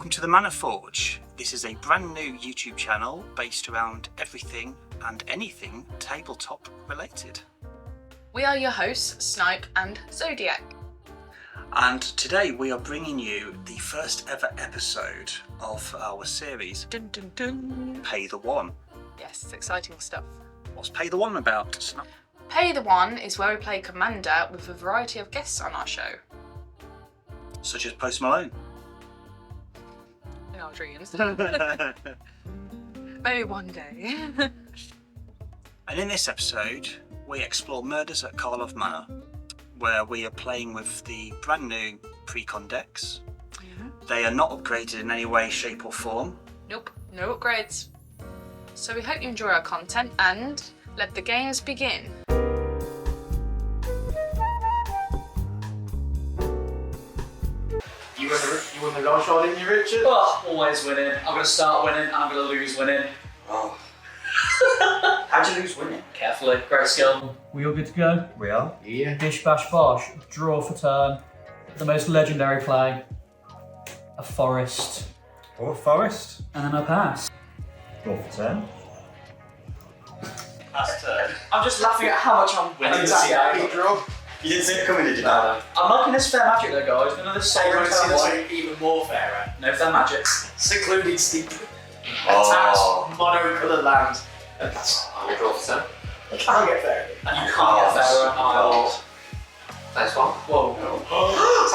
Welcome to the Manor Forge. This is a brand new YouTube channel based around everything and anything tabletop related. We are your hosts, Snipe and Zodiac. And today we are bringing you the first ever episode of our series, Dun dun dun. Pay the One. Yes, exciting stuff. What's Pay the One about? Snap? Pay the One is where we play Commander with a variety of guests on our show. Such as Post Malone. In our dreams. Maybe one day. And in this episode, we explore murders at Karlov Manor, where we are playing with the brand new pre-con decks. They are not upgraded in any way, shape or form. Nope, no upgrades. So we hope you enjoy our content and let the games begin. You won the last shot, didn't you, Richard? Oh, always winning. I'm going to start winning and I'm going to lose winning. Oh. How'd you lose winning? Carefully. Great skill. We all good to go? We are. Yeah. Bish bash bosh, draw for turn. The most legendary play. A forest. Or forest. And then a pass. Draw for turn. Pass turn. I'm just laughing at how much I'm winning. Draw. You didn't see it coming, did you? I'm liking this fair magic though, guys. None of this So you want to see sovereign something even more fairer? No fair magic. Secluded steep. Oh. Attached monocolour land. I'm going to draw for turn. You can't get fairer. And you can't get fairer. Oh. Nice one. Whoa.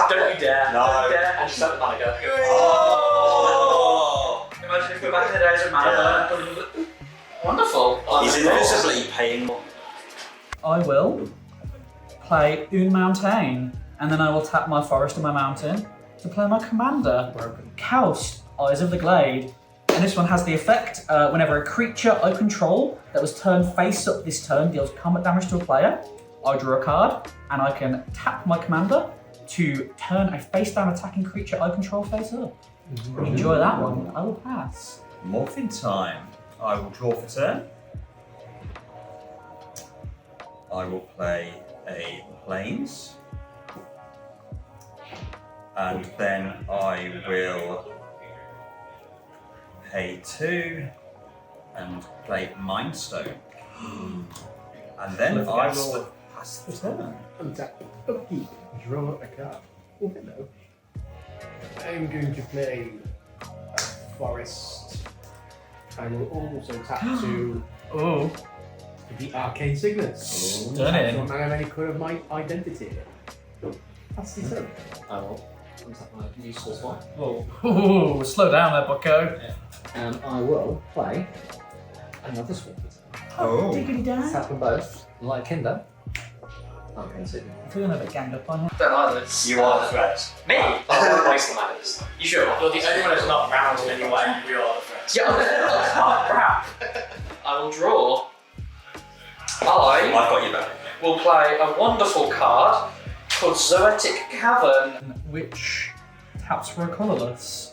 Don't you dare. No. Don't you dare. And just let the money go. Oh. Imagine if we're back in the days of Mana. Wonderful. He's invisibly paying more. I will play Une Mountain, and then I will tap my forest and my mountain to play my commander, Kaust, Eyes of the Glade. And this one has the effect, whenever a creature I control that was turned face up this turn deals combat damage to a player, I draw a card, and I can tap my commander to turn a face down attacking creature I control face up. Enjoy that one. I will pass. Morphin time. I will draw for turn. I will play a Plains. And then I will pay 2 and play Mind Stone. And then I will pass the turn. Draw a card. Oh, hello. I'm going to play a forest. I will also tap to Oh, the arcane signets. Stunning. So I have any clue of my identity. That's the turn. I will untap my useless one. oh, slow down there, bucko. And I will play another sword. Oh. Diggity down. Tap them both, like Kinder. Okay, so I'm feeling a bit ganged up on you. Don't either. You are the threat. Me? I won't waste the money this time. You sure? You're the only one that's not round in any way. We are the friends. Yeah, crap. I will draw. I've got you back. Will play a wonderful card called Zoetic Cavern. Which taps for a colourless.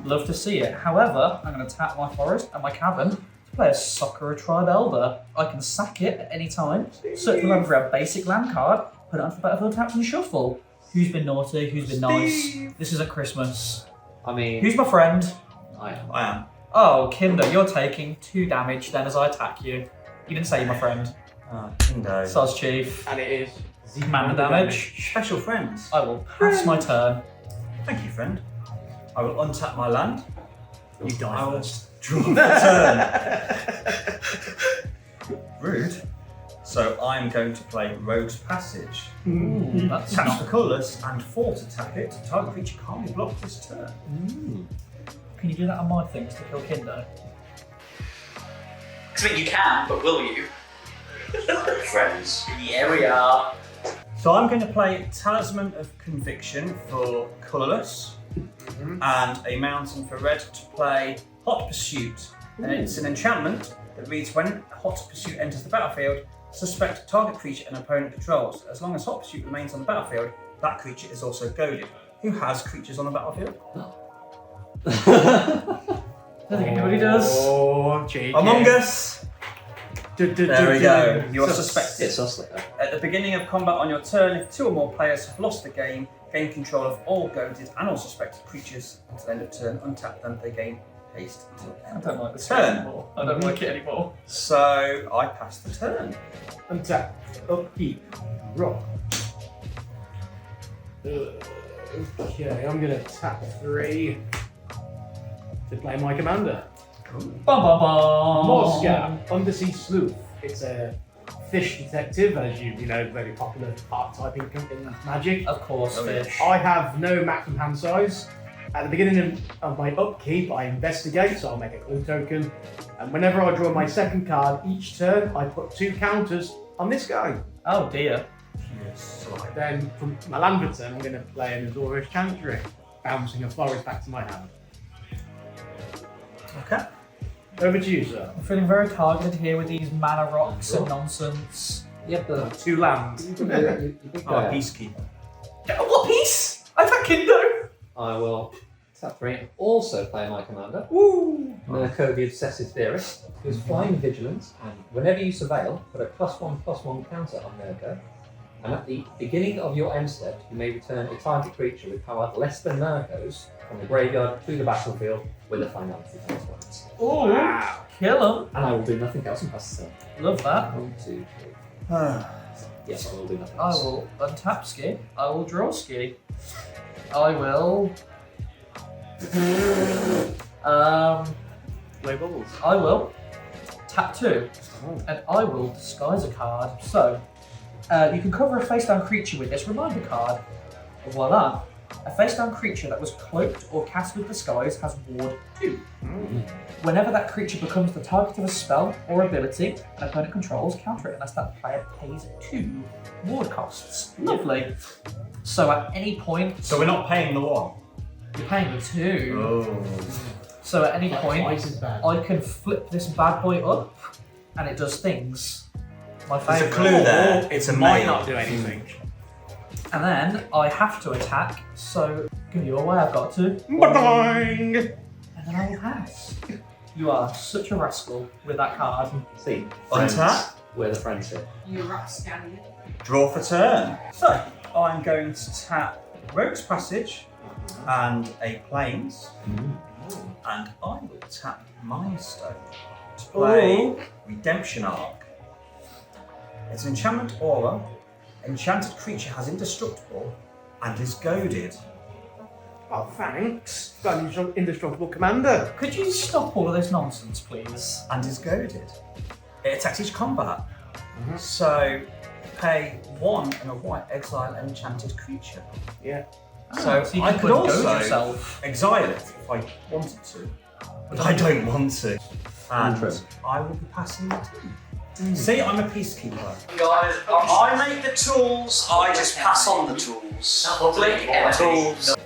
Love to see it. However, I'm going to tap my forest and my cavern to play a Soccer a Tribe Elder. I can sack it at any time, search the land for a basic land card, put it onto the battlefield, taps and shuffle. Who's been naughty? Who's been nice? This isn't Christmas. I mean, Who's my friend? I am. I am. Oh, Kinder, you're taking 2 damage then as I attack you. You didn't say you're my friend. Kindo. Soz Chief. And it is Commander damage. Special friends. I will pass my turn. Thank you, friend. I will untap my land. You die I will first. Draw for turn. Rude. So I'm going to play Rogue's Passage. Ooh, that's Taps not... for colourless and 4 to tap it. Target creature can't be blocked this turn. Can you do that on my things to kill Kinder? I mean, you can, but will you? Friends. Yeah, we are. So I'm going to play Talisman of Conviction for colourless and a mountain for red to play Hot Pursuit. And it's an enchantment that reads when Hot Pursuit enters the battlefield, suspect target creature an opponent controls. As long as Hot Pursuit remains on the battlefield, that creature is also goaded. Who has creatures on the battlefield? I don't think anybody does. Oh, JK. Among Us! There we go. You are suspected. It's us like that. At the beginning of combat on your turn, if 2 or more players have lost the game, gain control of all goaded and all suspected creatures until end of turn. Untap them, they gain haste until I end don't of like this turn. anymore. I don't like it anymore. So I pass the turn. Untap, upkeep, rock. Okay, I'm gonna tap 3 to play my commander. Bum, bum, bum. Morska, Undersea Sleuth. It's a fish detective, as you know, very popular archetype in Magic. Of course, Oh, yeah. fish. I have no maximum hand size. At the beginning of my upkeep, I investigate, so I'll make a clue token. And whenever I draw my second card each turn, I put 2 counters on this guy. Oh dear. Yes. Then from my land return, I'm going to play an Azorius Chantry, bouncing a forest back to my hand. Okay. Over to you, sir. I'm feeling very targeted here with these mana rocks and nonsense. Yep, the 2 lands. you big Oh, guy. peacekeeper. What piece? I've had Kindo! I will tap 3 and also play my commander. Woo! Mirko the Obsessive Theorist, who's flying vigilance, and whenever you surveil, put a +1/+1 counter on Mirko. And at the beginning of your end step, you may return a target creature with power less than Mirko's from the graveyard to the battlefield with a finality consequence. Ooh! Wow. Kill him! And I will do nothing else and pass the turn. Love that. 1, 2, 3. Yes, I will do nothing I else. will untap ski. I will draw ski. I will. Play bubbles. I will tap 2, and I will disguise a card. So, you can cover a face-down creature with this reminder card. Voila! A face-down creature that was cloaked or cast with disguise has ward 2. Whenever that creature becomes the target of a spell or ability an opponent controls, counter it unless that player pays 2 ward costs. Lovely. So at any point, So we're not paying the 1. you're paying the 2. Oh. So at any point, Twice as bad. I can flip this bad boy up, and it does things. My There's a favourite. clue there. It's a Might male. not do anything. And then I have to attack, so give you away, I've got to. Ba-ding! And then I will pass. You are such a rascal with that card. See, Untap. where the friends sit. You rapscallion. Draw for turn. So I'm going to tap Rogue's Passage and a Plains, and I will tap Milestone to play Redemption Arc. It's an enchantment aura. Enchanted creature has indestructible and is goaded. Oh, thanks. Got an indestructible commander. Could you stop all of this nonsense, please? And is goaded. It attacks each combat. So pay 1 and a white, exile an enchanted creature. Yeah. So you I can could goad also yourself. exile it if I wanted to, but I don't want to. And Interesting. I will be passing the turn. See, I'm a peacekeeper. Guys, I make the tools, I just pass on the tools. Public Tools.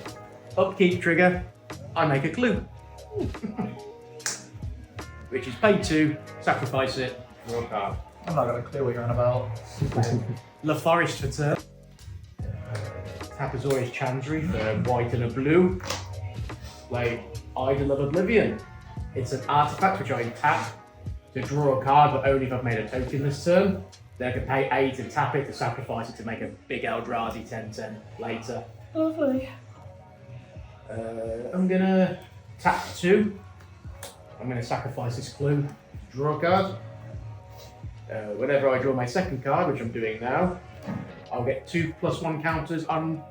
Upkeep trigger. I make a clue. Which is pay 2, sacrifice it, draw a card. I'm not going to clue what you're on about. La Forest for turn. Tap Azorius Chandri for white and a blue. Play Idol of Oblivion. It's an artifact which I can tap to draw a card, but only if I've made a token this turn. Then I can pay 8 and tap it to sacrifice it to make a big Eldrazi 10/10 later. Lovely. I'm gonna tap 2. I'm gonna sacrifice this clue to draw a card. Whenever I draw my second card, which I'm doing now, I'll get 2+1 counters on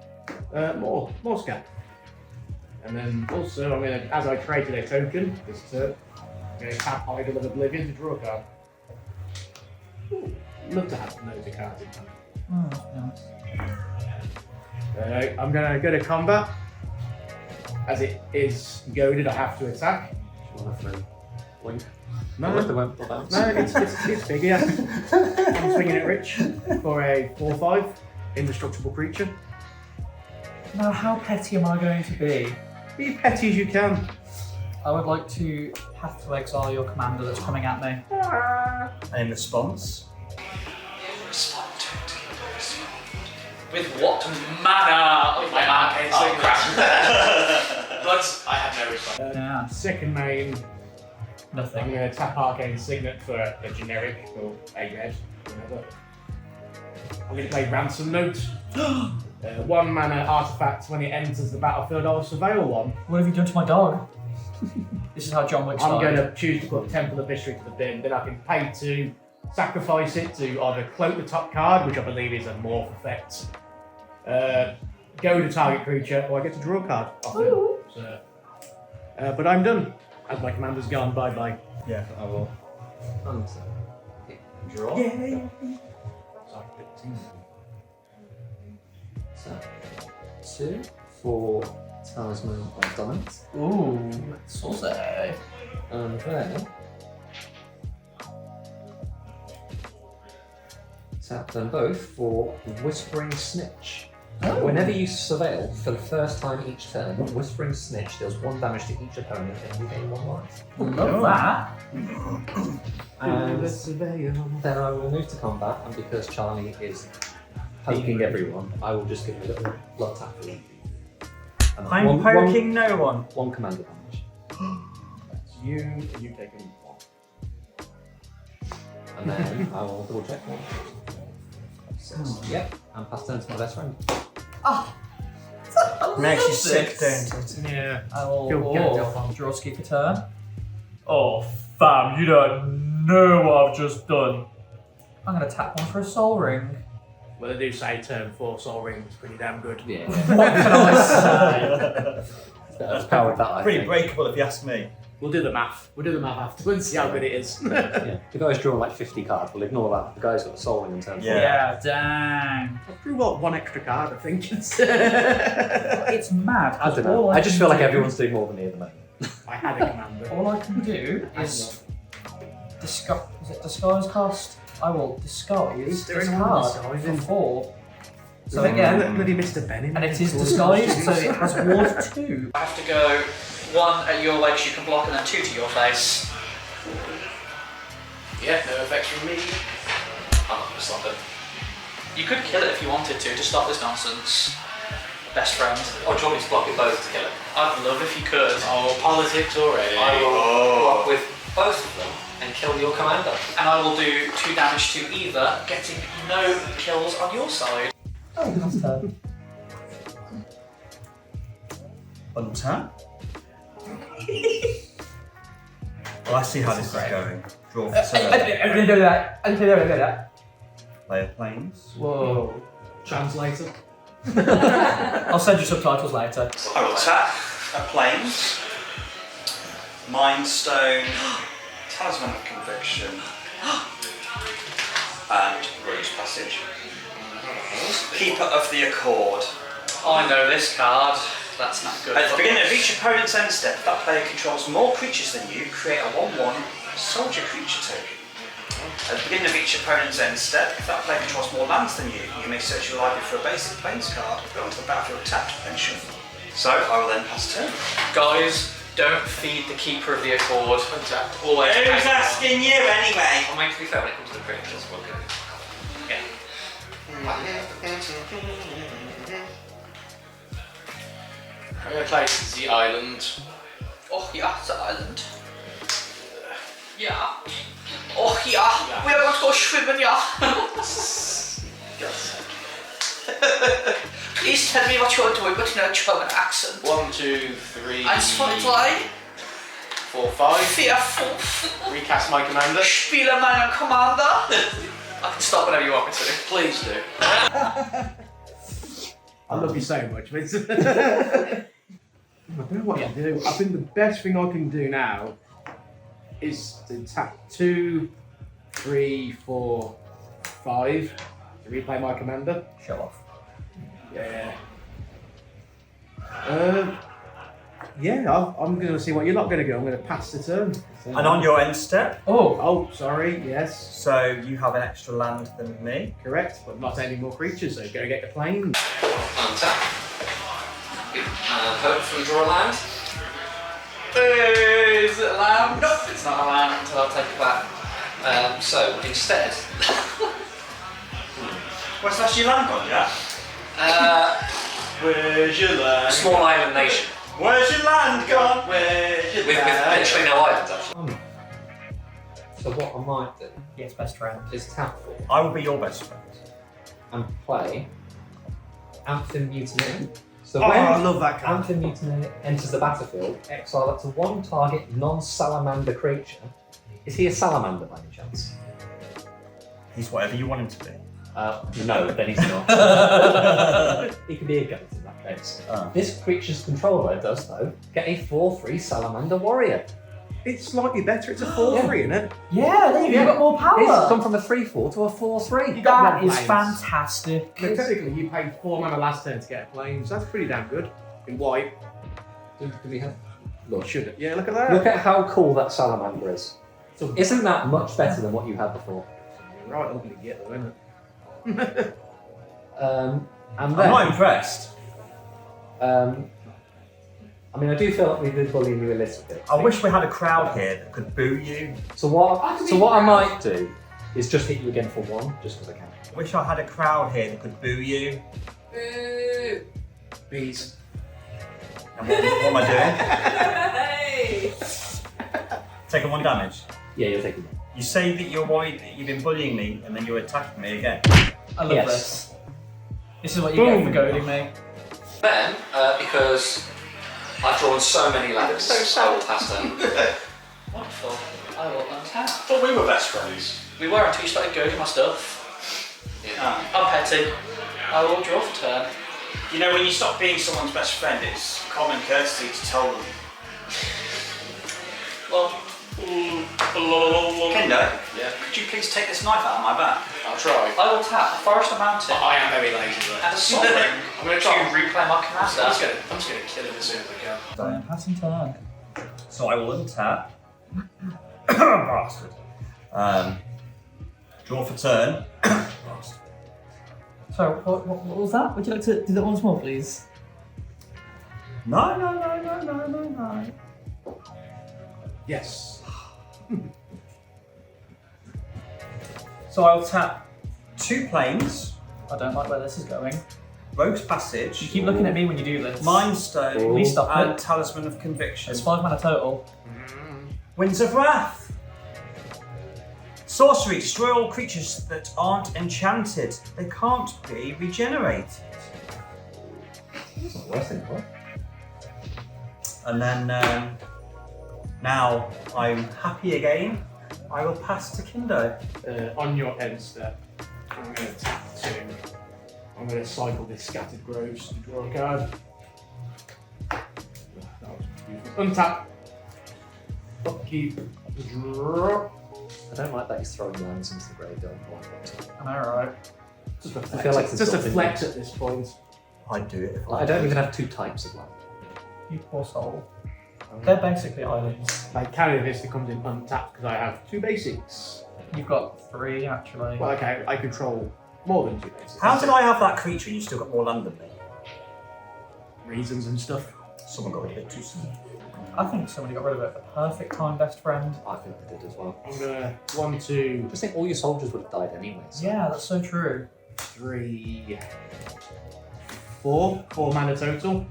Morska. And then also, I'm gonna, as I traded a token this turn, I'm gonna tap Idol of Oblivion to draw a card. Ooh, love to have loads of cards in hand. I'm gonna go to combat. As it is goaded, I have to attack. Wink. No, They won't pull bounce. no, it's big, yeah. I'm swinging it rich for a 4/5 indestructible creature. Now, how petty am I going to be? Be petty as you can. I would like to have to exile your commander that's coming at me. And in response, With what mana? With my arcane signature. But I have no response. Yeah, Second main, I'm nothing. going to tap Arcane Signet for a generic or a red, whatever. I'm going to play Ransom Note. 1 mana artifact when it enters the battlefield. I'll surveil one. What have you done to my dog? This is how John Wick I'm started. going to choose to put Temple of History to the bin. Then I can pay to sacrifice it to either cloak the top card, which I believe is a morph effect, go to target creature, or I get to draw a card off it. So, but I'm done. As my commander's gone, bye bye. Yeah. I will hunt. Draw. Yay! So, 2 for Talisman of Dominance. Ooh, saucy. And then tap them both for Whispering Snitch. Oh. Whenever you surveil for the first time each turn, Whispering Snitch deals 1 damage to each opponent and you gain 1 life. Love that. And then I will move to combat, and because Charlie is poking everyone, I will just give him a little blood tap for him. And I'm poking no one. 1 commander damage. That's you, and you take him 1. And then I will double check 1. Yep, and pass turn to my best friend. Makes you sick, don't it? Yeah. I will Feel guilty off. draw skip a turn. Oh, fam, you don't know what I've just done. I'm going to tap one for a soul ring. Well, they do say turn 4 Soul Ring was pretty damn good. Yeah. What can I say? That's powered that, I Pretty think. breakable if you ask me. We'll do the math. We'll do the math afterwards, see how good it is. Yeah. The guy's drawn like 50 cards, we'll ignore that. The guy's got the soul ring in turn 4. Yeah. Dang. I drew what, 1 extra card, I think. It's mad. I don't know. I just feel like everyone's doing more than me at the moment. I had a commander. All I can do is disguise cast. I will disguise There this is card one for disguising. 4. So Look, again, bloody Mr. Benning. and it is disguised, so it has ward 2. I have to go 1 at your legs you can block, and then 2 to your face. Yeah, no effects from me. I'm not gonna stop it. You could kill it if you wanted to stop this nonsense. Best friend. Or do you want me to block it both to kill it? I'd love if you could. Oh, politics already. I will block with both of them and kill your commander. And I will do 2 damage to either, getting no kills on your side. Oh, that's turn. Untap. Well, I see how this is going. Draw for I turn. didn't do that. I didn't do that. Player planes. Whoa. Translator. I'll send you subtitles later. I will tap a planes. Mind Stone. Talisman of Conviction. And Rose Passage. Keeper of the Accord. I know this card. That's not good. At the beginning of each opponent's end step, if that player controls more creatures than you, create a 1/1 soldier creature token. At the beginning of each opponent's end step, if that player controls more lands than you may search your library for a basic plains card, put it onto the battlefield tapped, then shuffle. So I will then pass turn. Guys, don't feed the Keeper of the Accord. Always. Who's asking you anyway? I mean, to be fair, when it comes to the creatures, we'll go. Yeah. I'm going to play the island. Oh yeah, the island. Yeah. Oh yeah, we are going to go swimming, yeah. Please tell me what you're doing, but in a German accent. 1, 2, 3, 1, 4, 5. 4, 5. Recast my commander. Spiele meinen Commander. I can stop whenever you want me to. Please do. I love you so much, Vincent. I don't know what to do. I think the best thing I can do now is to tap 2, 3, 4, 5 to replay my commander. Show off. Yeah. I'm going to see what you're not going to go. I'm going to pass the turn. And on your end step, Oh, sorry. Yes, so you have an extra land than me. correct. But not any more creatures, so go get the plane. Untap. And hope for draw a land. Is it a lamb? Nope, it's not a lamb until I'll take it back. So instead, Where's that your land gone, yeah? Where's your land? small island nation Where's your land gone? Where's your with land? literally no islands actually. So what I might do Yes, best friend. is tap 4 I will be your best friend. and play Anthem Mutineer. So Oh, when I love that card. Anthem Mutineer enters the battlefield, exile up to one target non-salamander creature. Is he a salamander by any chance? He's whatever you want him to be. No, then he's not. He can be a goat in that case. This creature's controller does, though, get a 4/3 salamander warrior. It's slightly better. It's a 4/3, isn't it? Yeah, there you go. You've got more It's power. gone from a 3/4 to a 4/3. That more is planes. fantastic. No, technically, you paid 4 mana last turn to get a plane, so that's pretty damn good. In white. Do we have? Look, should it? Yeah, look at that. Look at how cool that salamander is. So, Isn't that much better than what you had before? right ugly get though, isn't it? And I'm then, not impressed. I mean, I do feel like we've been bullying you a little bit. I wish we had a crowd here that could boo you. So what I might do is just hit you again for 1, just because I can. I wish I had a crowd here that could boo you. Boo! Bees. And what am I doing? Hey! Taking 1 damage. Yeah, you're taking 1. You say that you're worried that you've been bullying me, and then you're attacking me again. I love Yes. this. This is what you get for goading me. Then, because I've drawn so many lands, I will pass them. Wonderful. I will untap. Thought we were best friends. We were until you started goading my stuff. I'm petty. I will draw for turn. You know, when you stop being someone's best friend, it's common courtesy to tell them. Well, Kendo, yeah, could you please take this knife out of my back? I'll try. I will tap a Forest of Mountain I am very lazy though. and a Sol Ring I'm gonna to try. replay my commander. I'm just gonna kill him as soon as I can. Passing turn. So I will untap. Bastard. Draw for turn. Sorry, what was that? Would you like to do that once more, please? No. Yes. So I'll tap 2 planes, I don't like where this is going. Rogue's Passage, You keep looking at me when you do this. Mind Stone, Please stop and it. Talisman of Conviction. It's 5 mana total. Winds of Wrath. Sorcery, destroy all creatures that aren't enchanted. They can't be regenerated. That's not worse than it was. And then now I'm happy again. I will pass to Kindo. On your end step, I'm going to tap 2. I'm going to cycle this Scattered Groves to draw a card. That was beautiful. Untap. Upkeep. Draw. I don't like that he's throwing lands into the graveyard. Am I right? Just a I flex. feel like It's there's just a something- flex at this point. I'd do it if I don't even have 2 types of land. You poor soul. They're basically islands. I carry this that comes in untapped because I have 2 basics. You've got 3 actually. Well, okay, I control more than 2 basics. How did I have that creature and you still got more land than me? Reasons and stuff. Someone got rid of it too soon. I think somebody got rid of it. The perfect time, best friend. I think I did as well. I'm gonna 1, 2, I just think all your soldiers would have died anyways. Yeah, that's so true. 3, 4 mana total.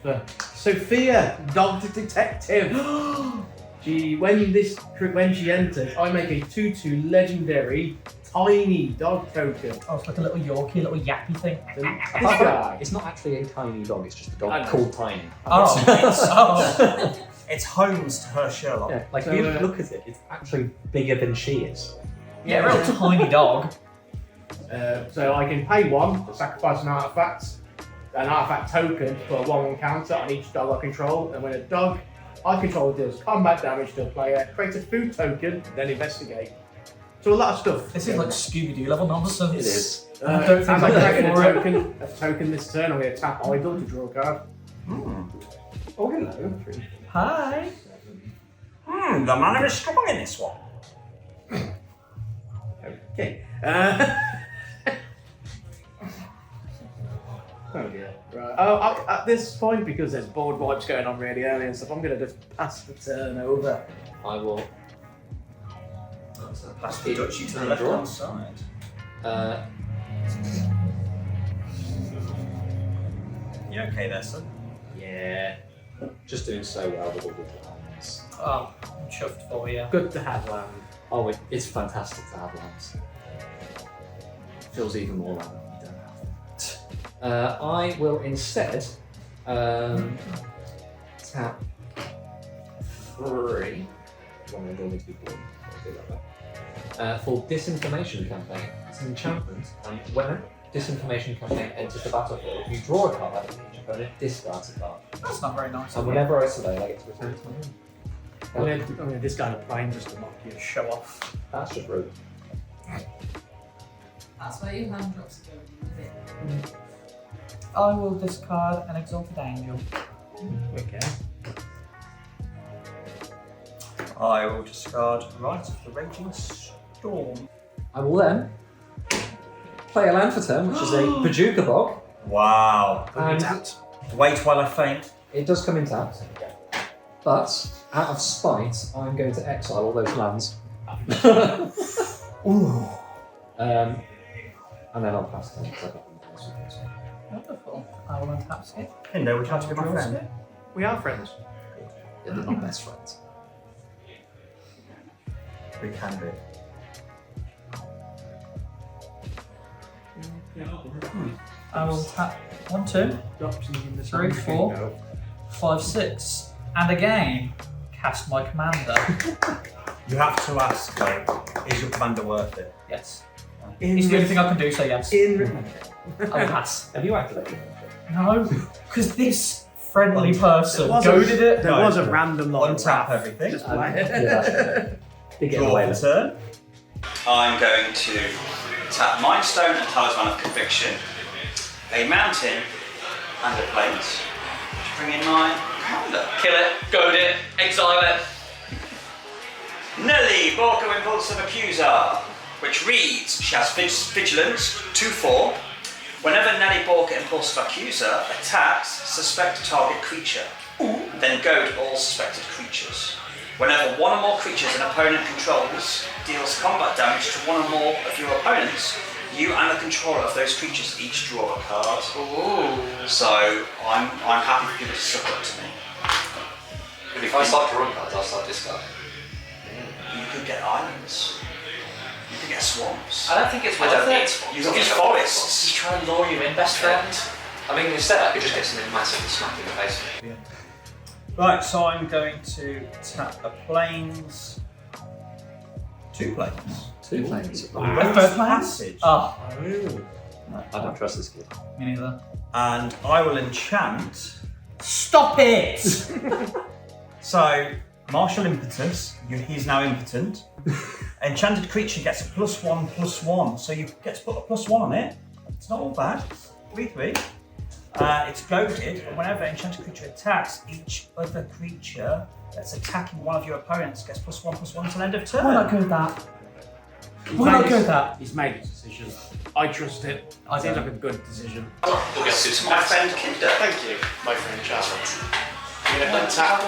For Sophia, dog detective. When she enters, I make a 2/2 legendary tiny dog token. Oh, it's like a little Yorkie, little yappy thing. This Apart from- guy. It's not actually a tiny dog, it's just a I dog know. called Tiny. Oh, oh. It's Holmes to her Sherlock. Yeah, like So, if you uh, look at it, it's actually bigger than she is. Yeah, real tiny dog. So I can pay 1 to sacrifice an artifact token to put a 1/1 counter on each dog I control, and when a dog I control deals combat damage to a player, create a food token, then investigate. So a lot of stuff. This is like Scooby-Doo level nonsense. It is. I don't think as I I'm create ready for it. a token this turn, I'm going to tap Idol to draw a card. Oh, hello. 3, Hi. 7. The mana is strong in this one. Okay. Oh dear. Right. Oh, at this point, because there's board wipes going on really early and stuff, I'm going to just pass the turn over. I will. Pass the duchy to the left hand side. You okay there, son? Yeah. Just doing so well with all the lands. Oh, I'm chuffed for you. Good to have land. Oh, it's fantastic to have lands. Feels even more land when you don't have I will instead tap 3. For Disinformation Campaign. It's an enchantment, and when a Disinformation Campaign enters the battlefield, you draw a card, and each opponent discards a card. That's not very nice. And whenever I surveil, I get to return it to my hand. I'm going to discard a plane just to mock you. Show off. That's just rude. That's where your hand drops go. I will discard an Exalted Angel. Okay. I will discard Rite of the Raging Storm. I will then play a land for turn, which is a Paducah Bog. Wow. And Wait while I faint. it does come in tapped. But, out of spite, I'm going to exile all those lands. Ooh. And then I'll pass them. Because I got them first with this one. Wonderful. I will untap skip. Hindo, would you like to be my friend? We are friends. Yeah, they're not best friends. We can be. I will tap 1, 2, Options in the 3, 4, 5, 6, and again cast my commander. You have to ask, though, is your commander worth it? Yes. It's the only thing I can do, so yes. I will pass. Have you activated? No, because this friendly person There was goaded it. There was a random lot of Untap wrath. everything. Just play it. Yeah, that's right. Did get Draw away for with it. turn. I'm going to tap Mind Stone and Talisman of Conviction, a mountain, and a plains. To bring in my commander. Kill it, goad it, exile it. Nelly, Borco Impulsive Accuser, which reads, she has Vigilance 2/4. Whenever Nelly Borca Impulsive Accuser attacks suspect target creature, then goad all suspected creatures. Whenever one or more creatures an opponent controls deals combat damage to one or more of your opponents, you and the controller of those creatures each draw a card. Ooh. So I'm happy for people to suck up to me. If I start drawing cards, I'll start discarding. You could get islands. You could get swamps. I don't think it's I worth don't need it. swamps. You could get forests. He's trying to lure you in, best friend. I mean, instead I could just get something massive and smack in the face. Right, so I'm going to tap a plains. 2 plains. 2 planes. First Passage. Ah, I don't trust this kid. me neither. And I will enchant. Stop it! So, Martial Impetus, he's now impotent. Enchanted creature gets a +1/+1, so you get to put a +1 on it. It's not all bad. 3/3. It's goaded, but whenever enchanted creature attacks, each other creature that's attacking one of your opponents gets +1/+1 until end of turn. Why not go with that? Why not go with that? He's made his decision. I trust it. I Seems don't. like a good decision. We'll get to some My friend Kinder. Thank you, my friend Charles. I'm going to untap,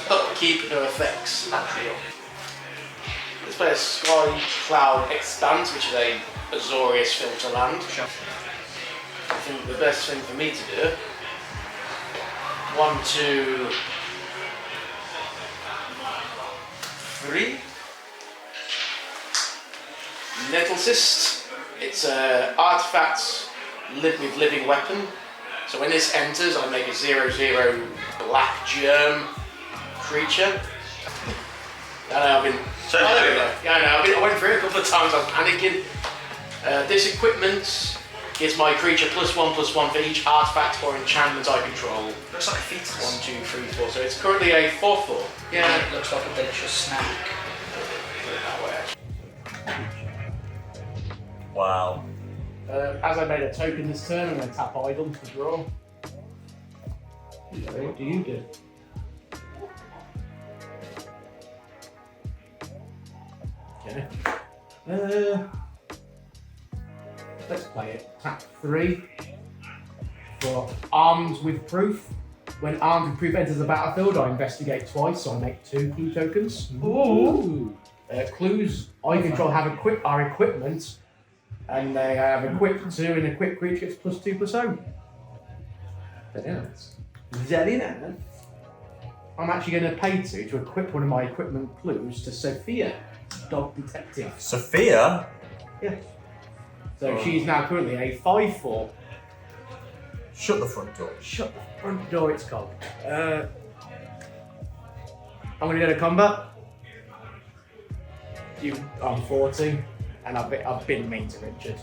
upkeep, no effects. Let's play a Sky Cloud Expanse, which is a Azorius filter land. I think the best thing for me to do, 1, 2, 3. Nettle Cyst. It's an artifact with living weapon. So when this enters, I make a 0/0 black germ creature. I know, I've been. So oh, there we go. Yeah, I know. I went through it a couple of times. I'm panicking. This equipment gives my creature +1/+1 for each artifact or enchantment I control. Looks like a fetus. 1, 2, 3, 4. So it's currently a 4/4. Yeah, it looks like a delicious snack. Put it that way. Wow. As I made a token this turn, I'm going to tap Idle to draw. What do you do? Okay. Let's play it. Tap 3 for Armed with Proof. When Armed with Proof enters the battlefield, I investigate twice, so I make 2 clue tokens. Ooh. Clues I control have are equipment, and they have equipped 2 and equipped creature gets +2/+0. Very nice. Very nice. I'm actually going to pay 2 to equip one of my equipment clues to Sophia, Dog Detective. Sophia? Yeah. So she's now currently a 5/4 Shut the front door. Shut the front door, it's called. I'm going to go to combat. I'm 40, and I've been mean to Richard.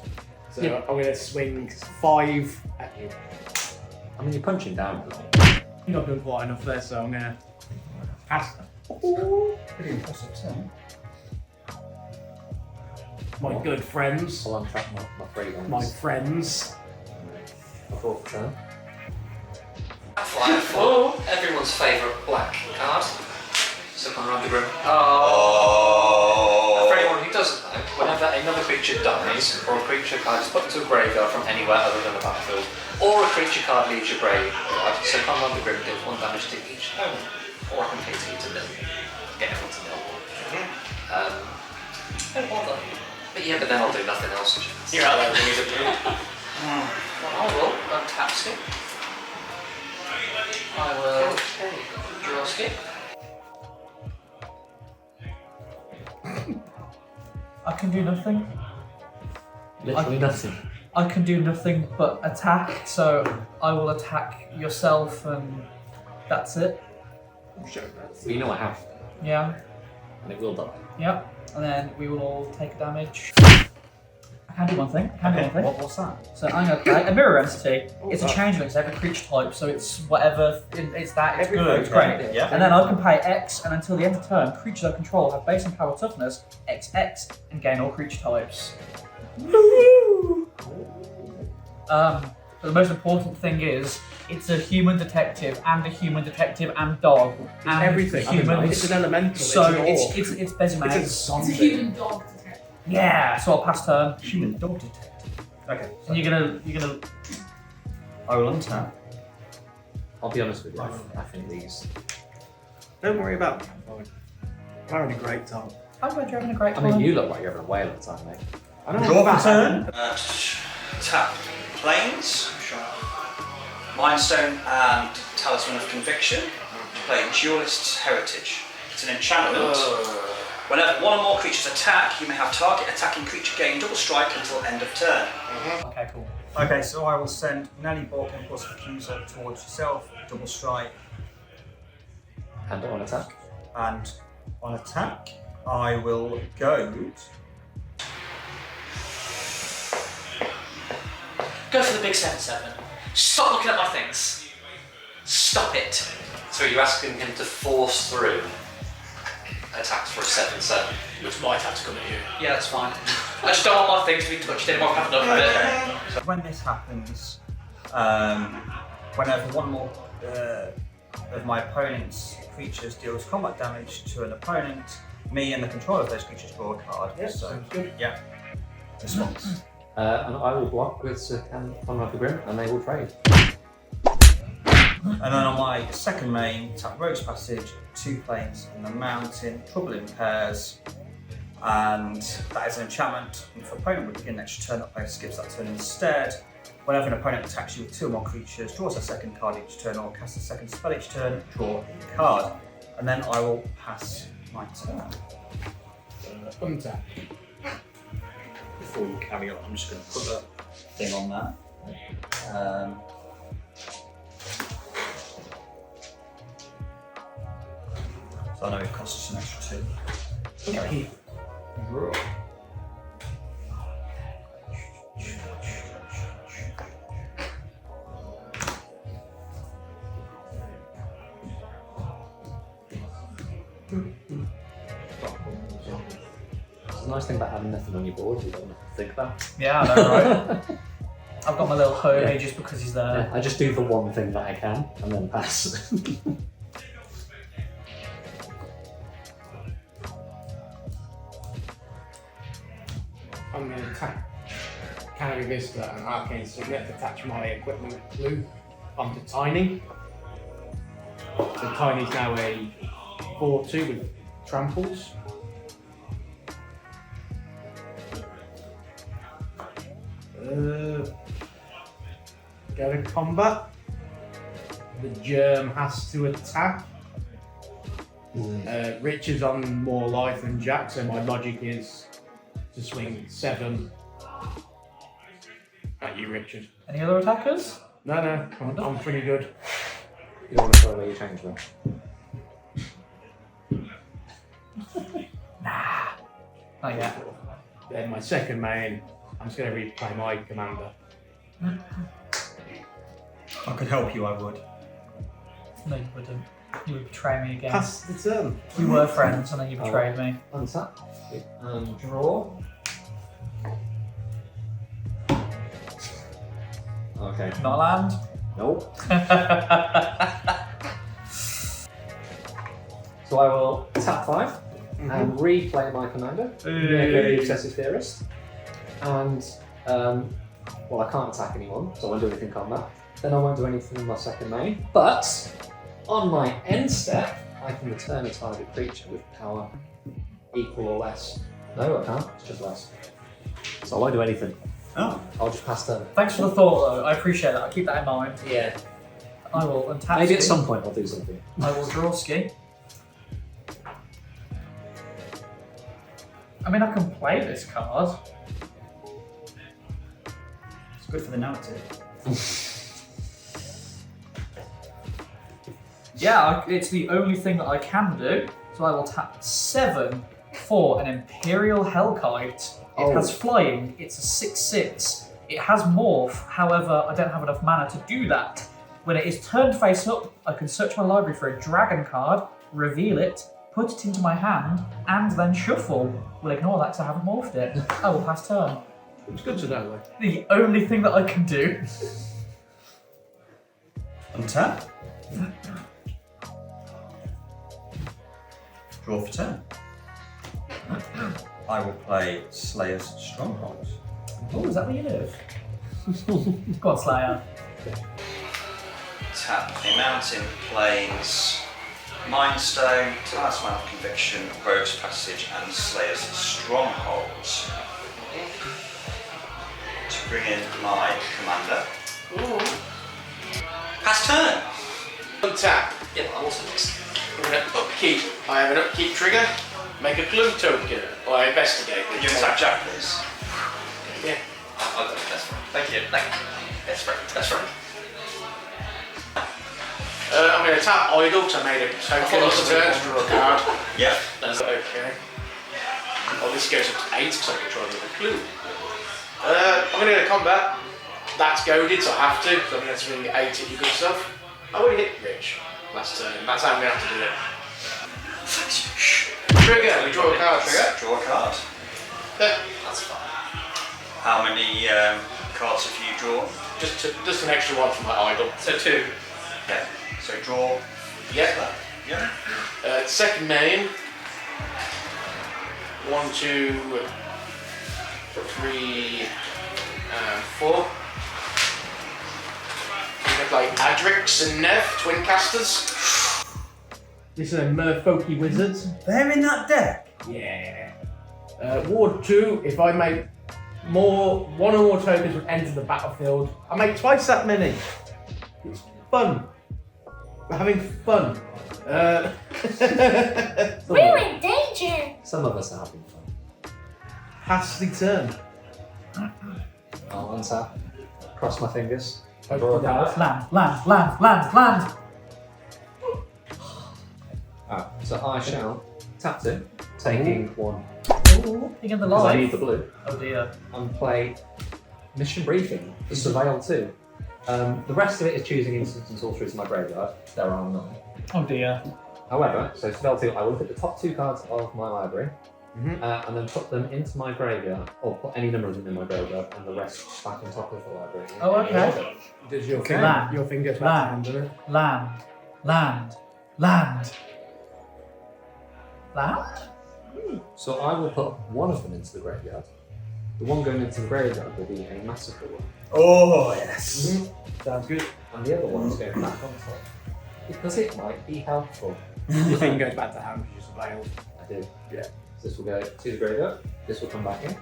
So I'm going to swing 5 at you. I mean, you're punching down. You're not doing quite enough there, so I'm going to pass. Pretty impressive turn. My good friends. I'll untap my 3 ones. My friends. My 4th turn. Fire for everyone's favourite black card. Second round the grim. For anyone who doesn't know, whenever another creature dies, or a creature card is put into a graveyard from anywhere other than the battlefield, or a creature card leaves your graveyard, second round the grim deals 1 damage to each opponent, or completely to nil. Get everyone to nil. Don't bother. But yeah, but then I'll do nothing else. You're out there, we need a blue. Well, I will untap skip. I will draw skip. I can do nothing. Literally nothing. I can do nothing but attack, so I will attack yourself and that's it. Well, you know I have to, Yeah, and it will die. yep. And then we will all take damage. I can do one thing. What's that? So I'm going to play a mirror entity. It's a changeling, it's every creature type, so it's whatever, it's that, it's Every good, it's creature, great. yeah. And then I can pay X, and until the end of turn, creatures I control have base and power toughness, XX, and gain all creature types. But the most important thing is, it's a human detective and dog and Everything. humans. It's an elemental. So it's an orc. it's It's Bezimate. a It's a zombie. human dog detective. Yeah, so I'll pass turn. Human dog detective. Okay. And you're gonna I will untap. I'll be honest with you, I think these... Don't worry about it. We're having a great time. I'm glad you're having a great I time. mean, you look like you're having a whale at the time, mate. I don't Draw know for about turn. Tap Planes, Mindstone and Talisman of Conviction. Play Duelist's Heritage. It's an enchantment. Whenever one or more creatures attack, you may have target attacking creature gain double strike until end of turn. Okay, cool. Okay, so I will send Nelly Borkin plus Accuser towards yourself, double strike, And on attack. and on attack, I will go. Go for the big 7/7. Stop looking at my things. Stop it. So you're asking him to force through attacks for a 7/7. Which might have to come at you. Yeah, that's fine. I just don't want my things to be touched anymore. I've had enough of it. So when this happens, whenever one more of my opponent's creatures deals combat damage to an opponent, me and the controller of those creatures draw a card. Yes, So, sounds good. yeah. Response. And I will block with Conrad the Grim, and they will trade. And then on my second main, tap Rogue's Passage, 2 planes in the mountain, Trouble in Pairs, and that is an enchantment. If an opponent would begin next turn, that player skips that turn instead. Whenever an opponent attacks you with 2 or more creatures, draws a second card each turn or casts a second spell each turn, draw a card. And then I will pass my turn. Untap. Before you carry on, I'm just going to put that thing on that. So I know it costs us an extra 2. Okay. Draw. It's a nice thing about having nothing on your board, you don't have to think about. Yeah, I know, right? I've got my little Hermie just because he's there. I just do the one thing that I can, and then pass. I'm going to attack Canary Vista and Arcane Signet to attach my equipment blue onto Tiny. So Tiny's now a 4/2 with tramples. Go to combat. The germ has to attack. Richard's on more life than Jack, so my logic is to swing 7 at you, Richard. Any other attackers? No, I'm pretty good. You don't want to throw away your change though. Not yet. Then my second main, I'm just going to replay my commander. I could help you, I would. No, you wouldn't. You would betray me again. Pass the turn. We were friends and then you betrayed me. Untap. And draw. Okay. Not land. Nope. So I will tap 5 and replay my commander, the Obsessive Theorist. And, well, I can't attack anyone, so I won't do anything on that. Then I won't do anything in my second main. But, on my end step, I can return a target creature with power equal or less. No, I can't, it's just less. So I won't do anything. Oh. I'll just pass turn. Thanks for the thought though, I appreciate that. I'll keep that in mind. Yeah. I will untap Maybe at ski. some point I'll do something. I will draw ski. I mean, I can play this card. It's good for the narrative. Yeah, it's the only thing that I can do. So I will tap 7 for an Imperial Hellkite. It has flying, it's a 6/6. It has morph, however, I don't have enough mana to do that. When it is turned face up, I can search my library for a dragon card, reveal it, put it into my hand, and then shuffle. We'll ignore that because I haven't morphed it. I will pass turn. It's good to know, though. The only thing that I can do. Untap. Draw for turn. I will play Slayer's Stronghold. Oh, is that what you do? Go on, Slayer. Tap a mountain, plains, Mindstone, Talisman of Conviction, Rogue's Passage, and Slayer's Strongholds. To bring in my commander. Pass turn! Untap. Yeah, but I also mixed. I'm going to upkeep. I have an upkeep trigger. Make a clue token. Or I investigate. Can you attack Jack, please? Yeah. I'll go with best friend. Thank you. Best friend. Best friend. I'm going to tap Idle to make a token. Oh, Turn to draw a card. Yep. Okay. Oh, this goes up to 8 because I control the clue. I'm going to go to combat. That's goaded, so I have to. So I'm going to swing 8 at your good stuff. I would hit Rich last turn. That's how I'm going to have to do it. Trigger. We draw a card. Trigger. Draw a card. That's fine. How many cards have you drawn? Just an extra one from my Idle. So 2. Okay. So draw. Yeah. Yeah. Second main. 1, 2, 3, 4. We have like Adrix and Nev, twin casters. This is a Merfolky Wizards. They're in that deck. Yeah. Ward 2, if I make one or more tokens would enter the battlefield. I make twice that many. It's fun. We're having fun. We're in danger! Some of us are having fun. Pass the turn. I'll untap. Cross my fingers. Hope Draw a for that. Land. So I shall tap 2, taking 1 Ooh, you get the because I need life. the blue, Oh dear. and play Mission Briefing for Surveil 2. The rest of it is choosing instants and sorceries in my graveyard. There are none. Oh dear. However, so Surveil 2, I will look at the top 2 cards of my library and then put them into my graveyard, or put any number of them in my graveyard, and the rest just back on top of the library. Oh, okay. Does your Okay. finger, Land. your fingers back Land. hand, doesn't it? Land. So I will put one of them into the graveyard. The one going into the graveyard will be a massacre one. Oh, yes. Sounds good. And the other one is going back on top. Because it might be helpful. Your thing goes back to hand because you surveilled. I do. Yeah. So this will go to the graveyard, this will come back in,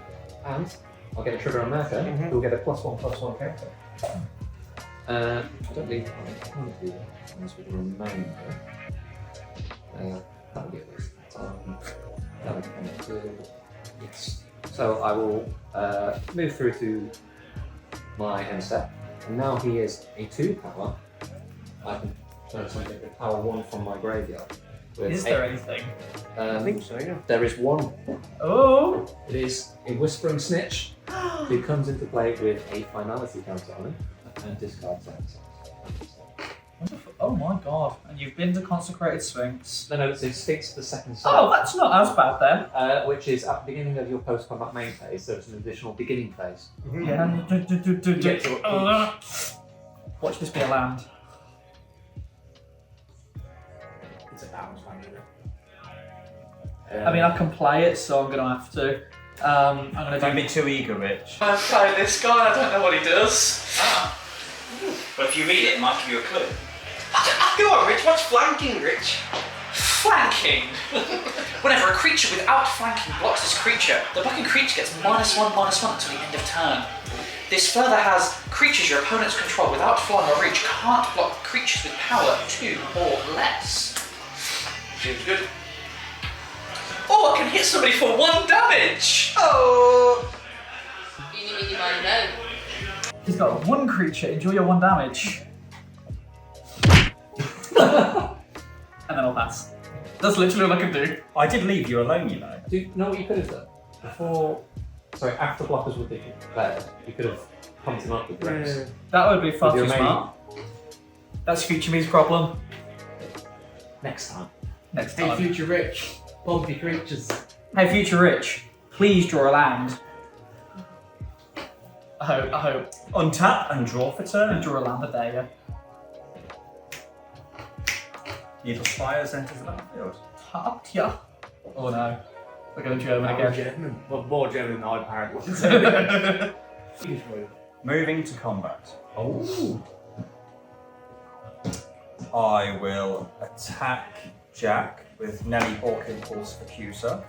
and I'll get a trigger on Merca, who'll get a +1/+1 counter. I don't believe I can't do that unless we can remain there. That would be a waste of time. That would come to, yes. So I will move through to my end step, And now he is a 2 power. I can turn something with power 1 from my graveyard. Is there anything? I think so, yeah. There is one. Oh! It is a Whispering Snitch who comes into play with a finality counter on him and discards that. Oh my god. And you've been to Consecrated Sphinx. No, it's Sphinx the second set. Oh, that's not as bad then. Which is at the beginning of your post-combat main phase, so it's an additional beginning phase. Yeah. Watch this be a land. It's a balance one, isn't it? I mean, I can play it, so I'm gonna have to. I'm gonna Don't do. be too eager, Rich. I'm playing this guy, I don't know what he does. But if you read it, it might give you a clue. Go on, Rich. What's flanking, Rich? Flanking! Whenever a creature without flanking blocks this creature, the blocking creature gets -1/-1 until the end of turn. This further has creatures your opponents control without flying or reach can't block creatures with power 2 or less. Seems good. Oh, I can hit somebody for 1 damage! Oh! Eeny, meeny, miny, mo. He's got 1 creature, enjoy your 1 damage. And then I'll pass. That's literally all I can do. I did leave you alone, you know. Do you know what you could have done? After blockers were declared, you could have pumped him up with Rex. That would be far With too your smart. That's Future Me's problem. Next time. Next Hey, time. Future Rich. Bumpy creatures. Hey, Future Rich, please draw a land. I hope. Untap and draw for And turn. draw a land a day, yeah. Needle Spires enters the battlefield. Top, yeah. Oh no. We're going German again. German. Well, more German than I apparently was. Moving to combat. Oh. I will attack Jack with Nelly Hawkin Pulse Accuser,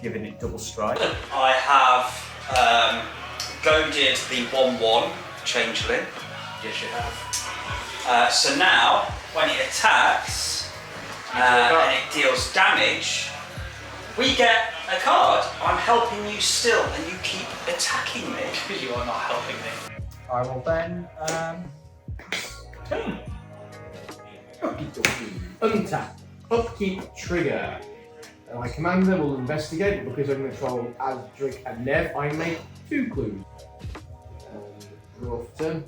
giving it double strike. I have goaded the 1/1 Changeling. Yes, you have. So now, when it attacks and it deals damage, we get a card. I'm helping you still, and you keep attacking me. You are not helping me. I will then turn. Untap. Upkeep trigger. My commander will investigate, but because I'm going to control Asdric and Nev, I make 2 clues. Draw for turn.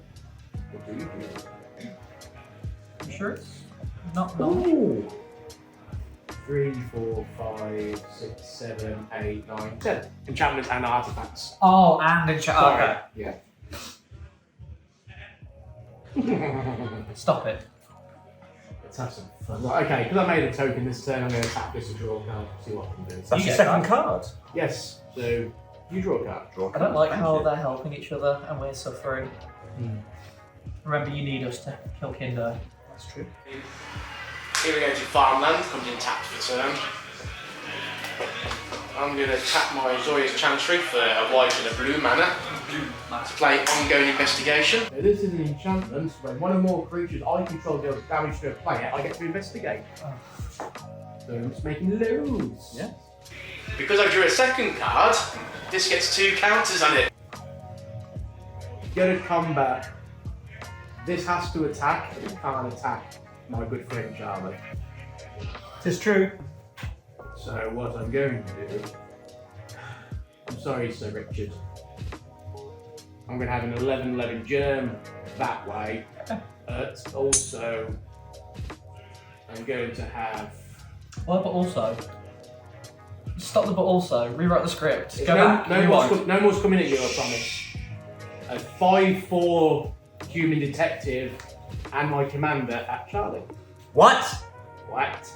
What do you do? You sure it's not Ooh. 3, 4, 5, 6, 7, 8, 9, 10. Enchantments and artifacts. Oh, and okay. Sorry. Yeah. Stop it. Let's have some fun. Right, okay, because I made a token this turn, I'm going to tap this to draw a card, see what I can do. That's You your get second that. card. Yes, so you draw a card. I don't like how they're helping each other and we're suffering. Remember, you need us to kill Kindo. That's true. Here we go to farmland, comes in tapped for turn. I'm going to tap my Zoya's Chancery for a white and a blue mana. To play ongoing investigation. So this is an enchantment. When one or more creatures I control deals damage to a player, I get to investigate. So I'm just making loads. Yeah. Because I drew a second card, this gets 2 counters on it. Go to combat. This has to attack, but it can't attack my good friend Charlie. Tis true. So what I'm going to do... I'm sorry, Sir Richard. I'm going to have an 11/11 germ that way. But also, I'm going to have... Well, but also. Stop the but also. Rewrite the script. Go no, back. no more's coming at you, I promise. A 5/4 human detective and my commander at Charlie. What? What?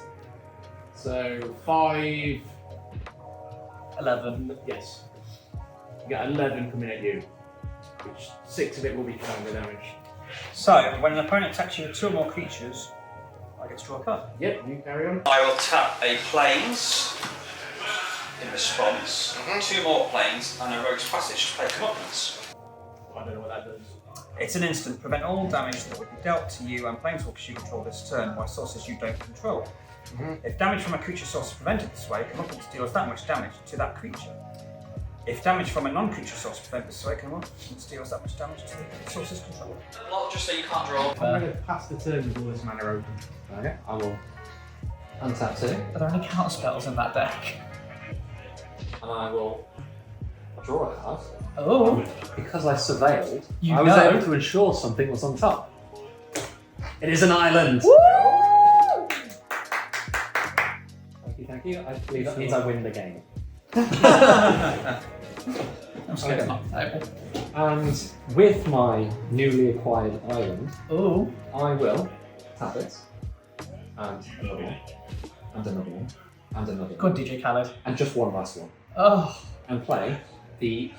So 5... 11. Yes. You got 11 coming at you. Which 6 of it will be commander damage. So, when an opponent attacks you with 2 or more creatures, I get to draw a card. Yep, you carry on. I will tap a Plains in response, 2 more Plains, and a Rogue's Passage to play Comeuppance. I don't know what that does. It's an instant. Prevent all damage that would be dealt to you and planeswalkers you control this turn by sources you don't control. If damage from a creature source is prevented this way, Comeuppance deals that much damage to that creature. If damage from a non-creature source prevents the awakening and deals that much damage to the source's control. Well, just so you can't draw. I'm going to pass the turn with all this mana open. Okay, I will untap 2, Are there any counter spells in that deck? and I will draw a card. Oh, Because I surveilled, You I was know. able to ensure something was on top. It is an island. Thank you. I believe that means I win the game. I'm scared it's not the table. And with my newly acquired island, Oh, I will tap it, and another one, and another one, and another go on, one, DJ Khaled. and just one last one, Oh, and play the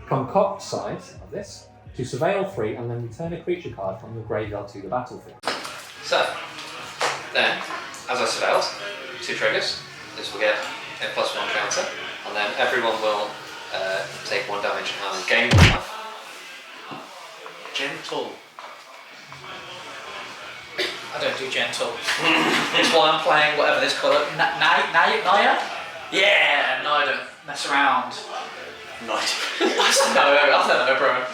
concoct side of this to surveil 3 and then return a creature card from your graveyard to the battlefield. So, then, as I surveilled, 2 triggers. This will get a +1 counter, and then everyone will take 1 damage and gain 1 life. Gentle. I don't do gentle. It's why I'm playing whatever this colour. Naya? Yeah, no, I don't mess around. Night. I don't know, bro.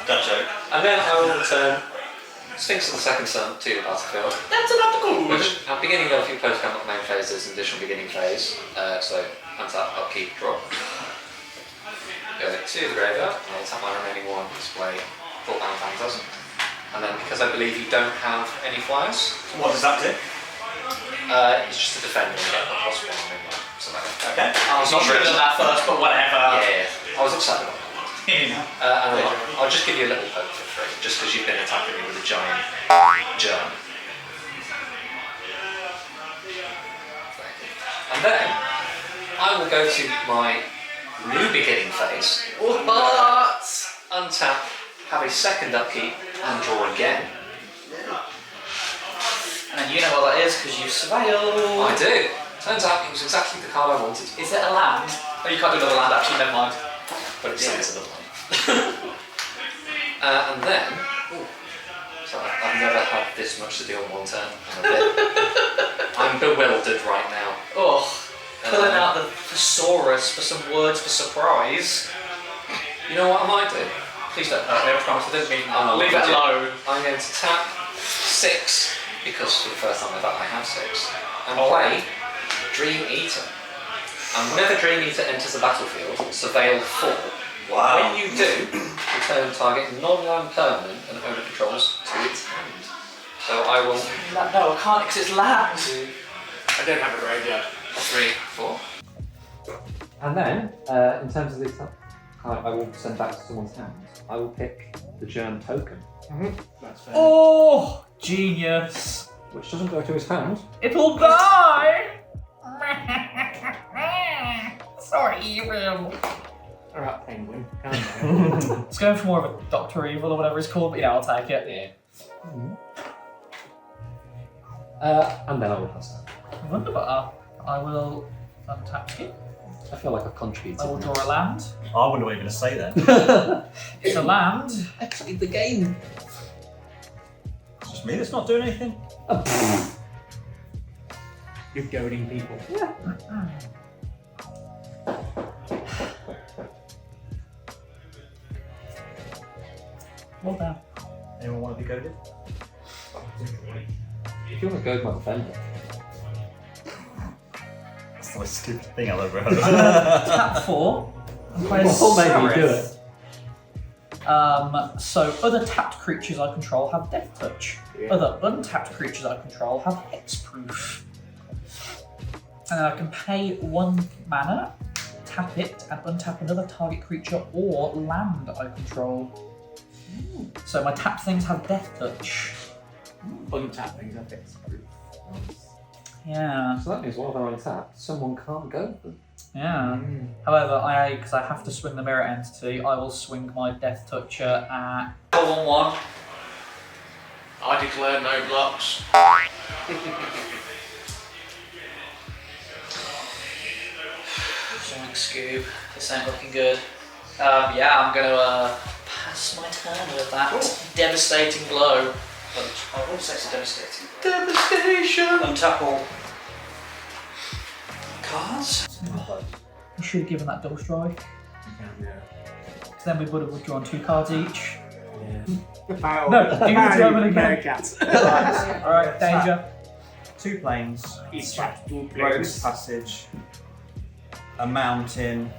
That joke. And then I will return Sphinx of the Second Sun to the battlefield. That's not the cool. Which, at the beginning of your post-combat main phase, there's an additional beginning phase. So, untap, upkeep, draw. Go to the graveyard, and I'll tap my remaining 1, display full bound phantasm. And then, because I believe you don't have any flyers, What does that do? it's just a defender and get the +1 in there. So that, Okay. I was not sure done that first, but whatever. yeah, I was upset about that. And I'll just give you a little poke for free, just because you've been attacking me with a giant germ. And then I will go to my new beginning phase, but untap, have a second upkeep, and draw again. And then you know what that is because you surveil. I do. Turns out it was exactly the card I wanted. Is it a land? Oh, you can't do another land actually, never mind. But it's sensible. And then, so I've never had this much to do on 1 turn. I'm bewildered right now. Oh, pulling out the thesaurus for some words for surprise. You know what I might do? Please don't hurt me, I promise I didn't mean I'm leave it alone. I'm going to tap 6, because for the first time ever I have 6, and play Dream Eater. And whenever Dream Eater enters the battlefield, surveil 4. Wow. When you do, return target non-land permanent and owner controls to its hand. So I will No, I can't because it's land. 2, I don't have a graveyard. 3, 4. And then, in terms of the card I will send back to someone's hand, I will pick the germ token, That's fair. oh, genius. which doesn't go to his hand. It'll die. Sorry, evil. Alright, penguin. Calm It's going for more of a Doctor Evil or whatever it's called, but yeah, I'll take it. And then I will pass out. Wonderful. I will untap it. I feel like I've contributed. I will draw a land. I wonder what you're going to say then. It's a land. I played the game. It's just me that's not doing anything. You're goading people. Well done. Anyone want to be goaded? If you want to go with my defender. That's the most stupid thing I've ever heard. Tap 4 and play a Well, maybe do Seraph. So other tapped creatures I control have Death Touch. Yeah. Other untapped creatures I control have Hexproof. And then I can pay 1 mana, tap it, and untap another target creature or land I control. So my tapped things have Death Touch. Untap things, I think. Yeah, So that means while they're untapped, someone can't go with them. yeah. However, because I have to swing the Mirror Entity, I will swing my Death Toucher at 4-1-1. I declare no blocks. Sonic Scoob. This ain't looking good. Yeah, I'm gonna pass my turn with that devastating blow. I wouldn't say it's a devastating. Devastation! Untap all cards. I should have given that double strike. So then we would have withdrawn 2 cards each. Yeah. No, do you withdraw them again? Cats. Alright, danger. 2 planes, Each trapped 2 rogue's passage, a mountain,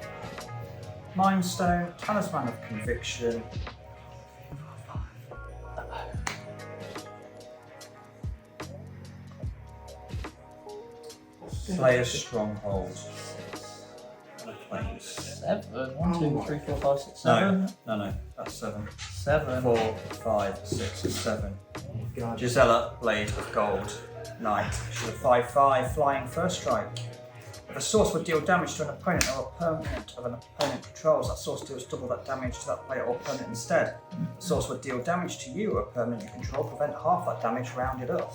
limestone, talisman of conviction. Slayer's stronghold. Planes. 7. 1, 2, 3, 4, 5, 6, 7. No, that's 7. 7. 4, 5, 6, 7. God. Gisela, Blade of Gold, Knight. She's a 5/5 flying first strike. If a source would deal damage to an opponent or a permanent of an opponent controls, that source deals double that damage to that player or opponent instead. The source would deal damage to you or a permanent you control, prevent half that damage rounded up.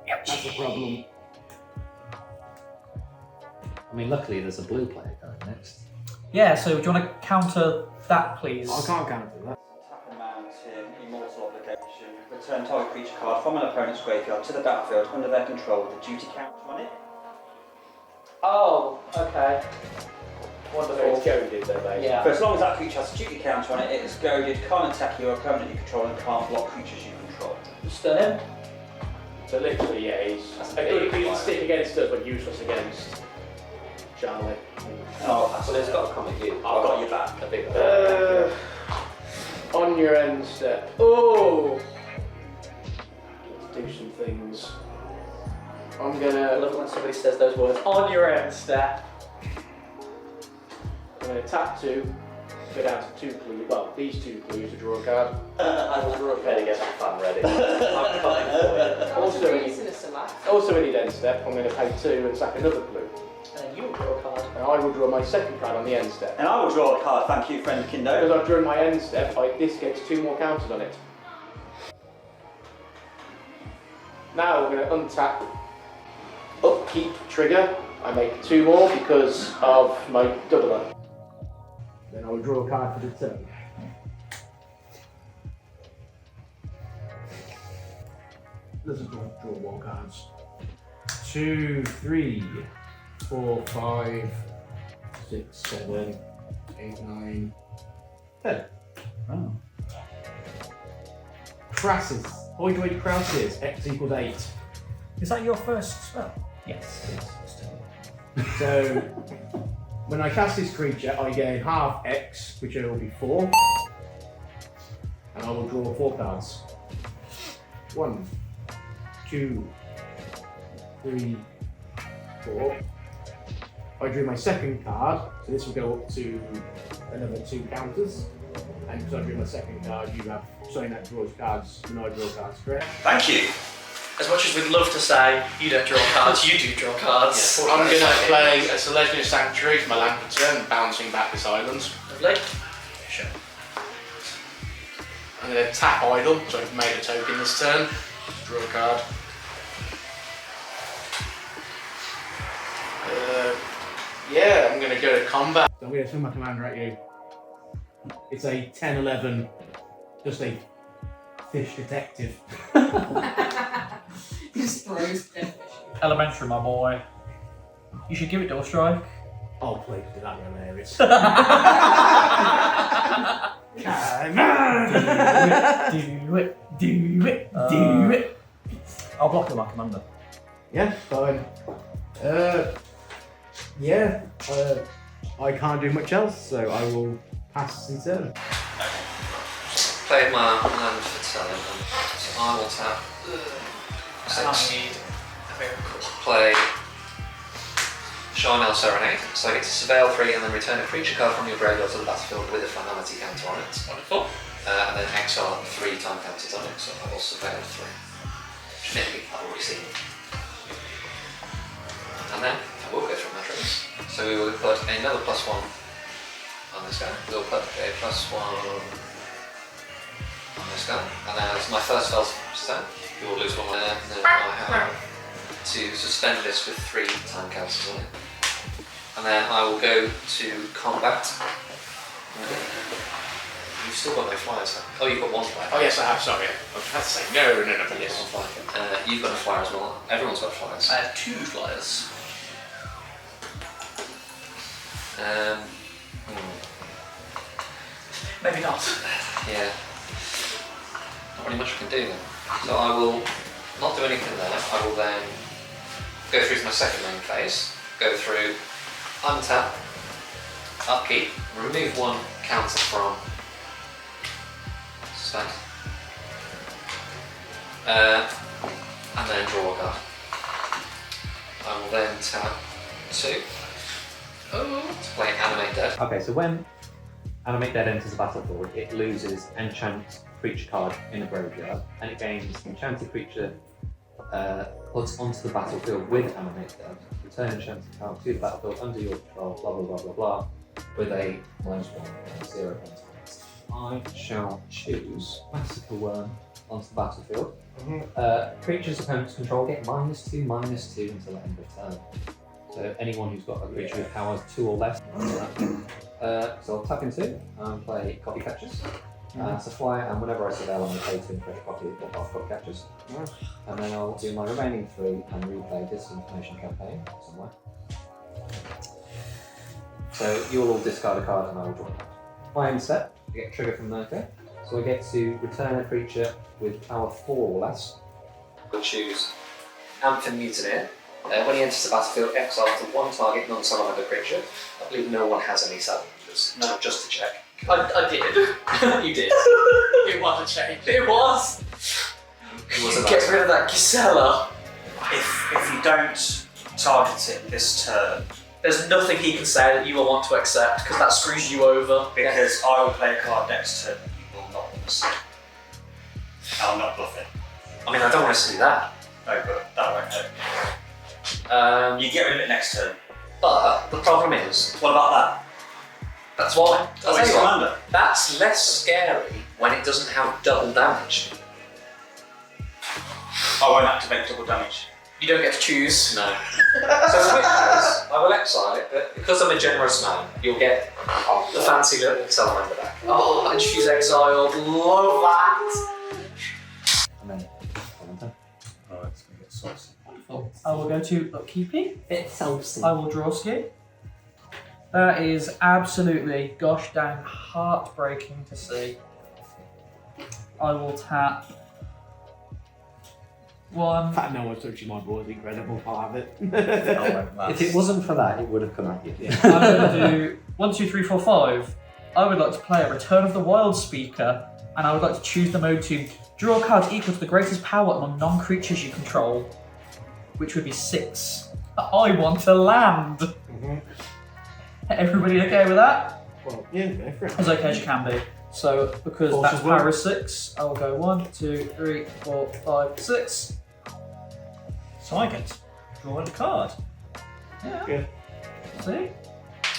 Yep, that's a problem. I mean, luckily there's a blue player going next. Yeah, so do you want to counter that, please? I can't counter that. Tap a mountain, immortal obligation. Return target creature card from an opponent's graveyard to the battlefield under their control with a duty counter on it. Oh, okay. Wonderful. It's goaded though, mate. Yeah. For as long as that creature has a duty counter on it, it is goaded, can't attack you or a permanent you control, and can't block creatures you control. Stun him. So literally, yeah, he's a good stick against us, but useless against Charlie. Oh, Well, it's got to come at you. I've got your back. A big On your end step. Oh! Let's do some things. I'm I gonna love it when somebody says those words. On your end step. tap 2, go down to 2 clues. Well, these 2 clues to draw a card. I will draw a pen and get some fun ready. I'm coming for Also in his end step, I'm going to pay 2 and sack another clue. And then you will draw a card. And I will draw my second card on the end step. And I will draw a card, thank you, friend Kindo. Because I've drawn my end step, this gets 2 more counters on it. Now we're going to untap upkeep trigger. I make 2 more because of my doubler. Then I will draw a card for the turn. Let's draw 1 cards. 2, 3, 4, 5, 6, 7, 8, 9, 10. Oh. Crassus. Hoidroid Crassus. X equals 8. Is that your first spell? Yes. So, when I cast this creature, I gain half X, which will be 4. And I will draw 4 cards. 1, 2, 3, 4. I drew my second card, so this will go up to another 2 counters. And because I drew my second card, you have something that draws cards when I draw cards, correct? Thank you. As much as we'd love to say, you don't draw cards, you do draw cards. I'm going to play a Celestial Sanctuary for my land for turn, bouncing back this island. Lovely. Sure. I'm going to tap Idle, so I've made a token this turn. Draw a card. Yeah, I'm going to go to combat. So I'm going to swing my commander at you. It's a 10-11, just a fish detective. Just throws dead fish. Elementary, my boy. You should give it door strike. Oh, please, that'd be hilarious. Do it. I'll block with my commander. Yeah, fine. I can't do much else, so I will pass the turn. Played my land for selling them. So I will tap I 6. need a miracle. Play Charnel Serenade. So I get to surveil 3 and then return a creature card from your graveyard to the battlefield with a finality counter on it. Wonderful. And then exile 3 time counters on it, so I will surveil 3. Which maybe I've already seen. And then I will go through my tricks. So we will put another +1 on this guy. We'll put a +1 on this guy. And then as my first spell's stone, you will lose 1 there. And then I have to suspend this with 3 time counters on it. And then I will go to combat. You've still got no flyers. Oh, you've got 1 flyer. Oh yes, I have, sorry. I was about to say no. Yes, 1 flyer. You've got a flyer as well. Everyone's got flyers. I have 2 flyers. Maybe not. Yeah. Not really much I can do then. So I will not do anything there. I will then go through to my second main phase. Go through, untap, upkeep, remove one counter from spend, and then draw a card. I will then tap 2 to play Animate Dead. Okay, so when Animate Dead enters the battlefield, it loses Enchant creature card in the graveyard, and it gains Enchanted creature put onto the battlefield with Animate Dead. Return Enchanted card to the battlefield under your control, blah blah blah blah blah, with a -1 and 0 points. I shall choose Massacre Worm onto the battlefield. Creatures opponents control get -2/-2 until the end of turn. So anyone who's got a creature with powers 2 or less. So I'll tap into and play Copy Catchers. It's a flyer, and whenever I surveil, I'm going to pay 2 and create a copy of Copy Catchers. And then I'll do my remaining 3 and replay Disinformation Campaign somewhere. So you'll all discard a card and I will draw a card. My end set, I get a trigger from Nurka. So I get to return a creature with power 4 or less. We'll choose Anthem Mutineer. When he enters the battlefield, exile to 1 target non-salamander creature. I believe no one has any salamanders. No, just to check. I did. You did. It was a change. It was. It was a Get nice rid of that Gisela. If you don't target it this turn, There's nothing he can say that you will want to accept because that screws you over. because I will play a card next turn, you will not miss it. I'll not bluff it. I mean, I don't want to see that. No, but that won't hurt. You get rid of it next turn. But the problem is, What about that? that's why. Oh, I'll it's tell you what, commander. that's less scary when it doesn't have double damage. I won't activate double damage. You don't get to choose. No. So in which case, I will exile it, but because I'm a generous man, you'll get the fancy little salamander back. Oh, and she's exiled. Love that. And then Oh, it's going to get saucy. Wonderful. I will go to Bookkeeping. it's saucy. I will draw ski. That is absolutely gosh dang heartbreaking to see. I will tap 1. The fact no one's touching my board is incredible. I'll have it. If it wasn't for that, it would have come at you. I'm going to do 1, 2, 3, 4, 5. I would like to play a Return of the Wild Speaker, and I would like to choose the mode to draw cards equal to the greatest power among non-creatures you control, which would be 6. I want to land. Everybody okay with that? Well, yeah, go for it. As okay as you can be. So, because Force that's as well. power is 6, I will go 1, 2, 3, 4, 5, 6. So I get to draw a card. Yeah. Good. See?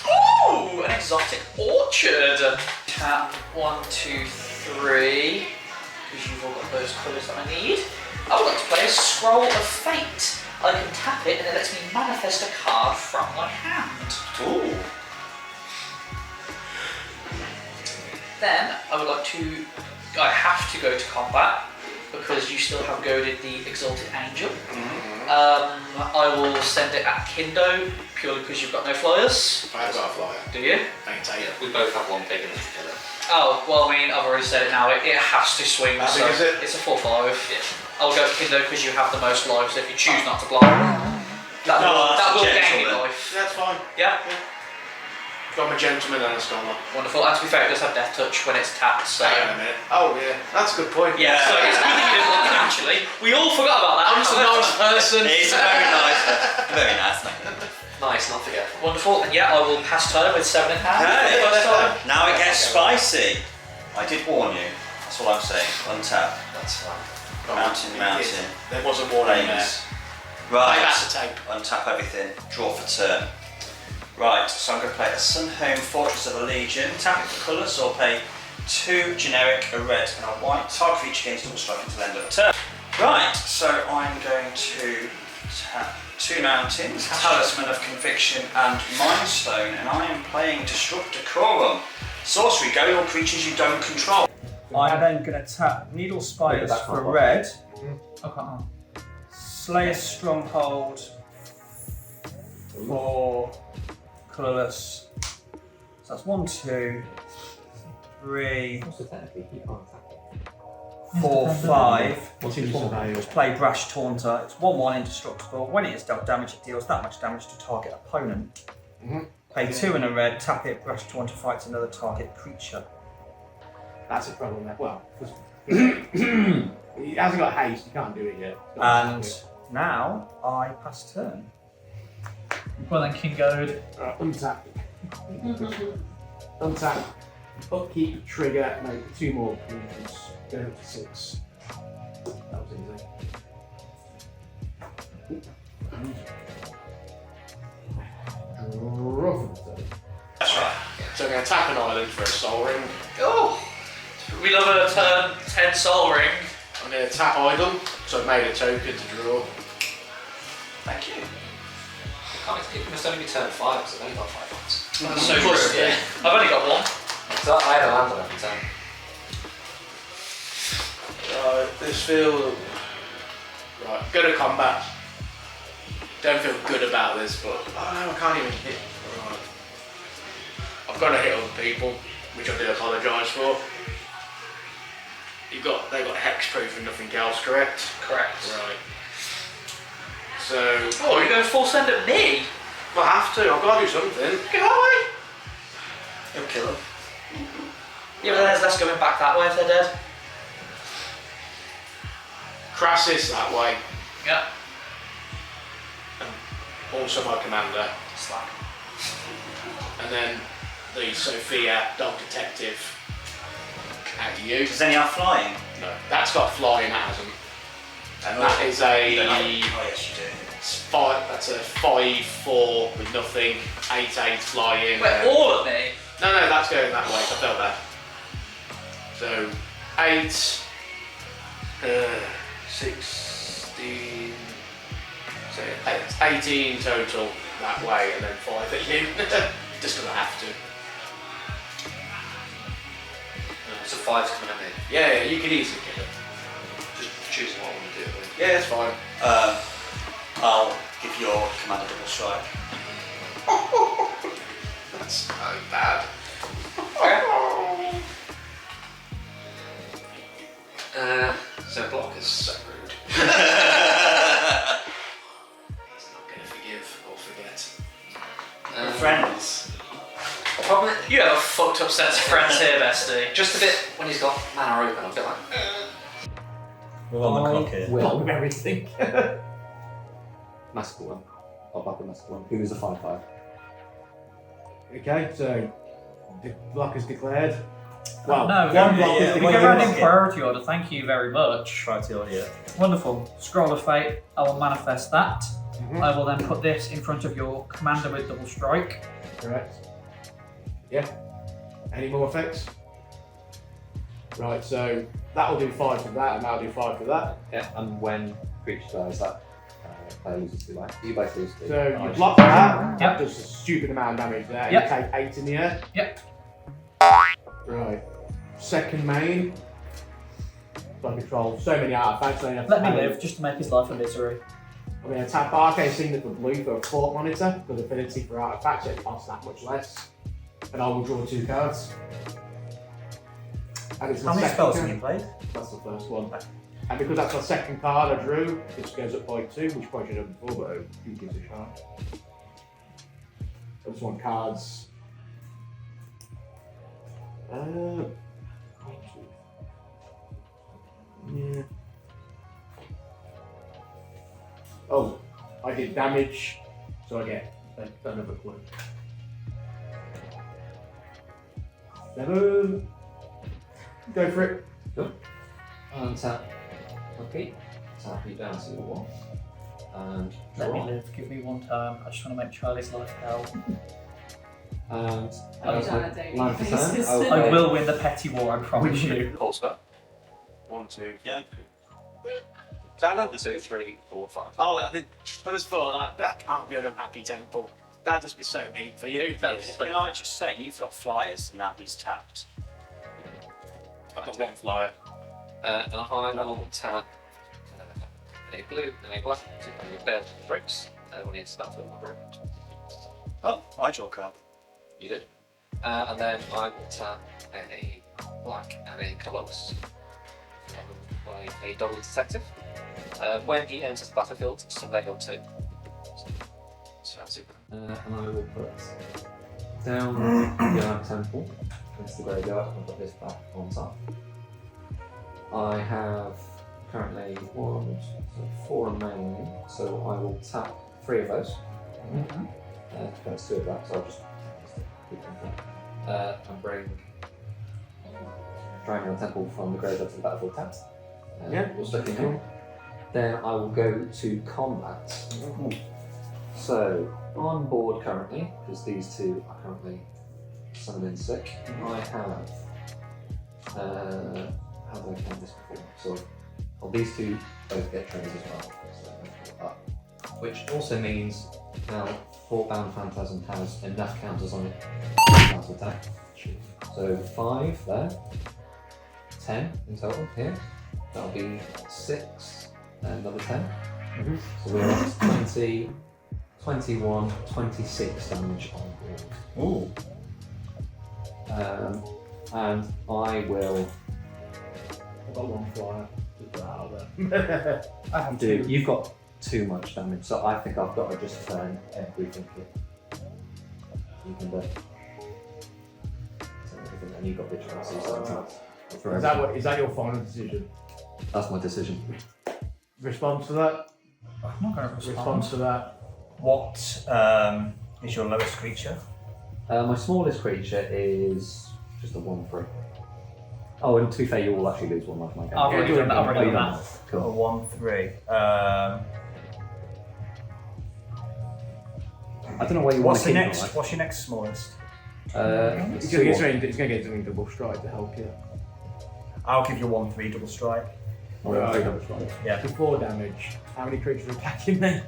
Ooh, an exotic orchard. Tap 1, 2, 3. Because you've all got those colours that I need. I would like to play a Scroll of Fate. I can tap it and it lets me manifest a card from my hand. Ooh. Then I would like to. I have to go to combat because you still have goaded the Exalted Angel. I will send it at Kindo purely because you've got no flyers. I've got a flyer. Do you? I can take it. We both have one big enough together. Oh, well, I mean, I've already said it now. It has to swing, How so big is it? it's a 4/5. I'll go Kindo because you have the most life. So if you choose not to block, that will that's gain you gentle then. life. That's fine. Yeah. I'm a gentleman and a scholar. Wonderful. And to be fair, it does have Death Touch when it's tapped. So. Hang on a minute. Oh yeah, that's a good point. Yeah, so it's good that you didn't look actually. We all forgot about that. I'm just a nice person. He's very nice. Very nice. Nice, not forget. Wonderful. And yeah, I will pass turn with 7 in hand. Hey, First time. now it gets spicy. I did warn you. That's all I'm saying. Untap. That's fine. Mountain. There was a warning there. Flames. Right. That's a tape. Untap everything. Draw for turn. Right, so I'm going to play a Sunhome Fortress of a Legion. Tap it for colours, or pay 2 generic, a red and a white. Target creature gains double strike until end of turn. Right, so I'm going to tap 2 mountains, Talisman of Conviction and Mind Stone, and I am playing Disrupt Decorum. Sorcery, go all creatures you don't control. I'm then going to tap Needle Spiders that's for not red, Okay. Slayer Stronghold for colourless. So that's 1, 2, 3, So technically, you can't attack it. 4, 5. What's in surveil? Play Brash Taunter. It's 1/1 indestructible. When it is dealt damage, it deals that much damage to target opponent. Pay 2 and a red, tap it, Brash Taunter fights another target creature. That's a problem. Well, he hasn't got haste. You can't do it yet. And now I pass turn. Well then, King Goad. Untap. Untap. Upkeep, trigger, make 2 more creatures. Go up to 6. That was easy. Draw for the turn. That's right. So I'm going to tap an island for a soul ring. Oh! We love a turn 10 soul ring. I'm going to tap idle, so I've made a token to draw. Thank you. It must only be turn 5 because I've only got 5 ones. That's so true. Yeah. I've only got 1. So I had a land on every turn. Right, this feels... Right, go to combat. Don't feel good about this, but... Oh no, I can't even hit. Right. I've got to hit other people, which I do apologise for. They've got hexproof and nothing else, correct? Correct. Right. So... Oh, you're going full send at me? I have to, I've got to do something. Get away! You'll kill them. Yeah, but there's less going back that way if they're dead. Crassus that way. Yeah. Also my commander. Slack. And then the Sophia Dog Detective at you. Does any have flying? No, that's got flying, that hasn't. And that is You don't have- a... Oh yes, you do. That's a 5/4 with nothing, 8/8 flying. Wait, all at me? No, that's going that way. I felt that. So 8, 16, so 18 total that way, and then 5 at you. Just because I have to. So 5's coming at me. Yeah, you could easily kill it. Just choosing what I want to do. Really. Yeah, it's fine. I'll give your commander double strike. That's so bad. So block is so rude. He's not going to forgive or forget. We're friends. Problem, you have a fucked up sense of friends here, bestie. Just a bit when he's got mana open, I'm a bit like. We're on the clock here. Will. With everything. Massacre 1. I'll back the Massacre 1. Who is a 5/5? Okay, so block is declared. Well, no, one block yeah, is we well, go declared. around yeah. in priority order. Thank you very much. Priority order, yeah. Wonderful. Scroll of Fate. I will manifest that. Mhm. I will then put this in front of your commander with double strike. Correct. Yeah. Any more effects? Right, so that'll do 5 for that, and that'll do 5 for that. Yeah, and when creature dies, that player loses 2 life. You both lose 2. So you block that. Yep. That does a stupid amount of damage there. Yep. You take 8 in the air. Yep. Right. Second main. So I control so many artifacts. So I have to Let me pay. live, just to make his life a misery. I'm going to tap Arcane Signet for blue for a fort monitor, because affinity for artifacts, it costs that much less. And I will draw 2 cards. And it's my How many second spells turn. have you played? That's the first one. And because that's my second card I drew, this goes up by 2, which probably should have before, but who gives a shot? I just want cards. Yeah. Oh, I did damage, so I get another clue. 7. Go for it. Untap. Okay. Tap you down to 1. And Let me draw. live, give me one turn. I just want to make Charlie's life hell. And Oh, as no, a I don't need land for turn, faces. I will I play- will win the petty war, I promise you. Horseback. 1, 2, Yeah. Another 2, 3, 4, 5. Oh, I just thought that can't be an unhappy temple. That'd just be so mean for you. Can I just say, you've got flyers and now he's tapped. I've got 1 flyer. And I will tap a blue and a black to your bed bricks when he starts on the brick. Oh, I draw a card. You did. And then I will tap a black and a close. By a double detective. When he enters the battlefield, surveil 2. So that's it. And I will put down the Iron Temple into the graveyard and put this back on top. I have currently 4 remaining, so I will tap 3 of those. That's 2 of that, so I'll just keep them there. And bring Iron Temple from the graveyard to the battlefield tapped. We'll stick in here. Then I will go to combat. So, on board currently, because these 2 are currently summoned sick, I have. How do I count this before? So, these 2 both get trains as well. So, which also means now 4-bound Phantasm has enough counters on it to attack. So, 5 there, 10 in total here. That'll be 6 and another 10. So we're at 20, 21, 26 damage on board. And I will. I've got 1 flyer. Just put that out there. I have do. 2. You've got too much damage, so I think I've got to just turn everything here. You can do. Everything, and you've got vigilance. Is that your final decision? That's my decision. Response to that? I'm not going to respond. Response to that? What is your lowest creature? My smallest creature is just a 1/3. Oh, and to be fair, you will actually lose 1 life in my game. I've already done that. I've already Oh, done that. A Cool. 1/3. I don't know why you want What's to the keep next? it, What's your next smallest? It's going to get something double strike to help you. I'll give you 1/3 double strike. Right. Yeah. Before damage, how many creatures are attacking me?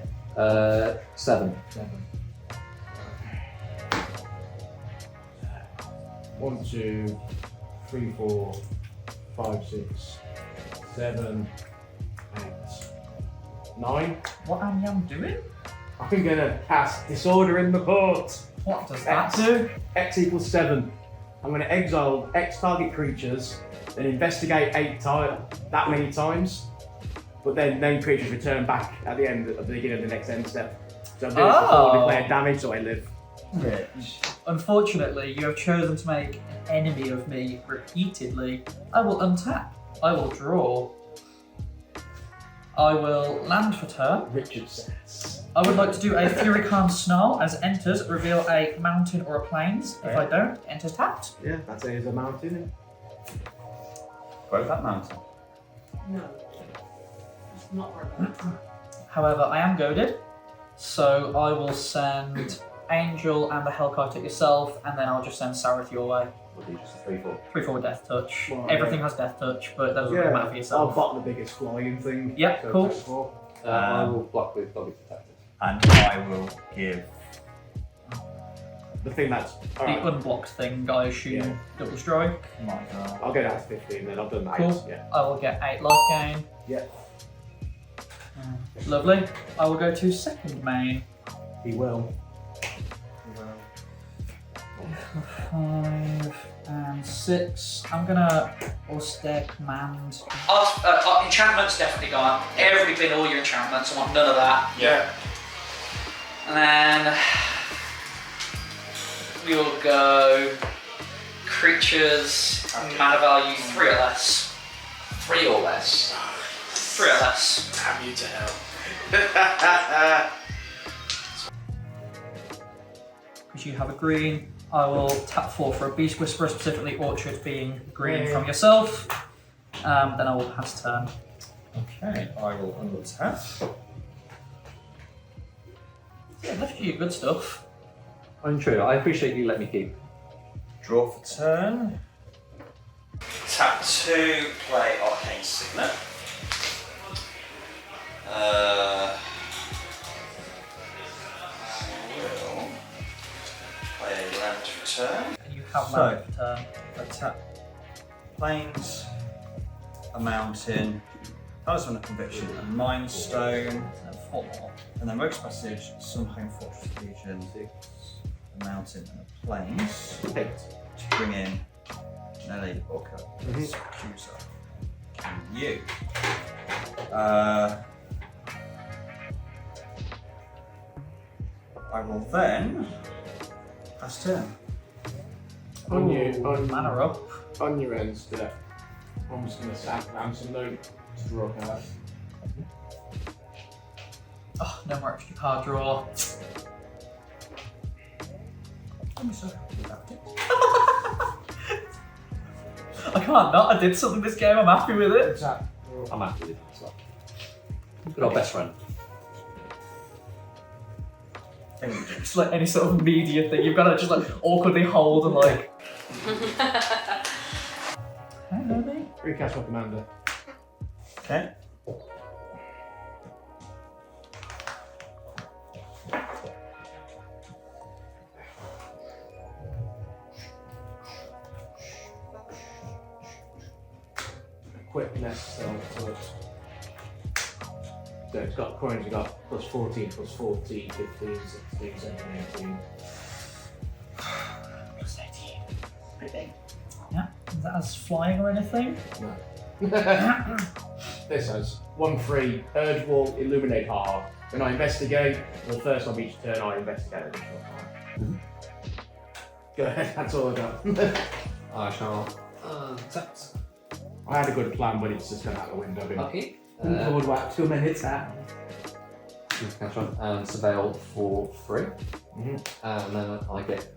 7. 1, 2, 3, 4, 5, 6, 7, 8, 9. What am I doing? I'm gonna cast Disorder in the Court. What does that do? X equals 7. I'm gonna exile X target creatures, then investigate that many times, but then named creatures return back at the end of the beginning of the next end step. So I'm doing it before declared damage, so I live. Rich. Unfortunately, you have chosen to make an enemy of me repeatedly. I will untap. I will draw. I will land for turn. Richard says. I would like to do a Fury Calm Snarl. As it enters, reveal a mountain or a plains. If I don't, it enters tapped. Yeah, that's it as a mountain. Grow that mountain. No. It's not right. However, I am goaded, so I will send Angel and the Hellkite at yourself, and then I'll just send Sareth your way. Would be just a 3/4. 3/4 Death Touch. Well, Everything has Death Touch, but that doesn't really matter for I'll yourself. bottom the biggest flying thing. Yep, so cool. that's 4. I will block with Bobby Protected. And I will give. The thing that's. The Alright, unblocked thing, I assume, Yeah. double strike. My God. I'll go down to 15 then, I've done that. Cool. Yeah. I will get 8 life gain. Yeah. Lovely. I will go to second main. He will. 5 and 6. I'm gonna austere command. Enchantment's definitely gone. Everybody clean all your enchantments. I want none of that. Yeah. And then we will go creatures mana value 3 or less. 3 or less. 3 or less. Damn you to hell. Because you have a green, I will tap 4 for a Beast Whisperer, specifically Orchard being green from yourself. Then I will pass turn. Okay, I will untap. Yeah, left you good stuff. Untrue. I appreciate you letting me keep. Draw for turn. Tap 2, play Arcane Signet. I will play a land for turn. And you have So- land for turn. I tap plains, a mountain, Talisman of Conviction, a Mind Stone, And 4 more. and then Rogue's Passage, some Home Fortress Legion, a mountain, and a plains to bring in Nelly or Accuser. And you. I will then pass turn. On Manor up. on your end step, I'm just going to sack Ransom Note to draw a card. Oh, no more extra card draw. I'm so happy about it. I can't not. I did something this game. I'm happy with it. Attack. I'm happy with it as well. Good old best friend. It's like any sort of media thing. You've got to just like awkwardly hold and like. Hello, mate. Recast my commander. Okay. Quick next spell to it. So it's got coins, you've got plus 14, plus 14, 15, 16, 17, 18. Plus 18. Pretty big. Yeah. Is that as flying or anything? No. This has 1/3, Urge Wall, Illuminate Hard. When I investigate, for the first time of each turn, I investigate an additional time. Go ahead, that's all I got. I shall accept. I had a good plan, but it's just gone out the window. Okay. Forward whack 2 minutes out. Catch on and surveil for free. Mhm. And then I get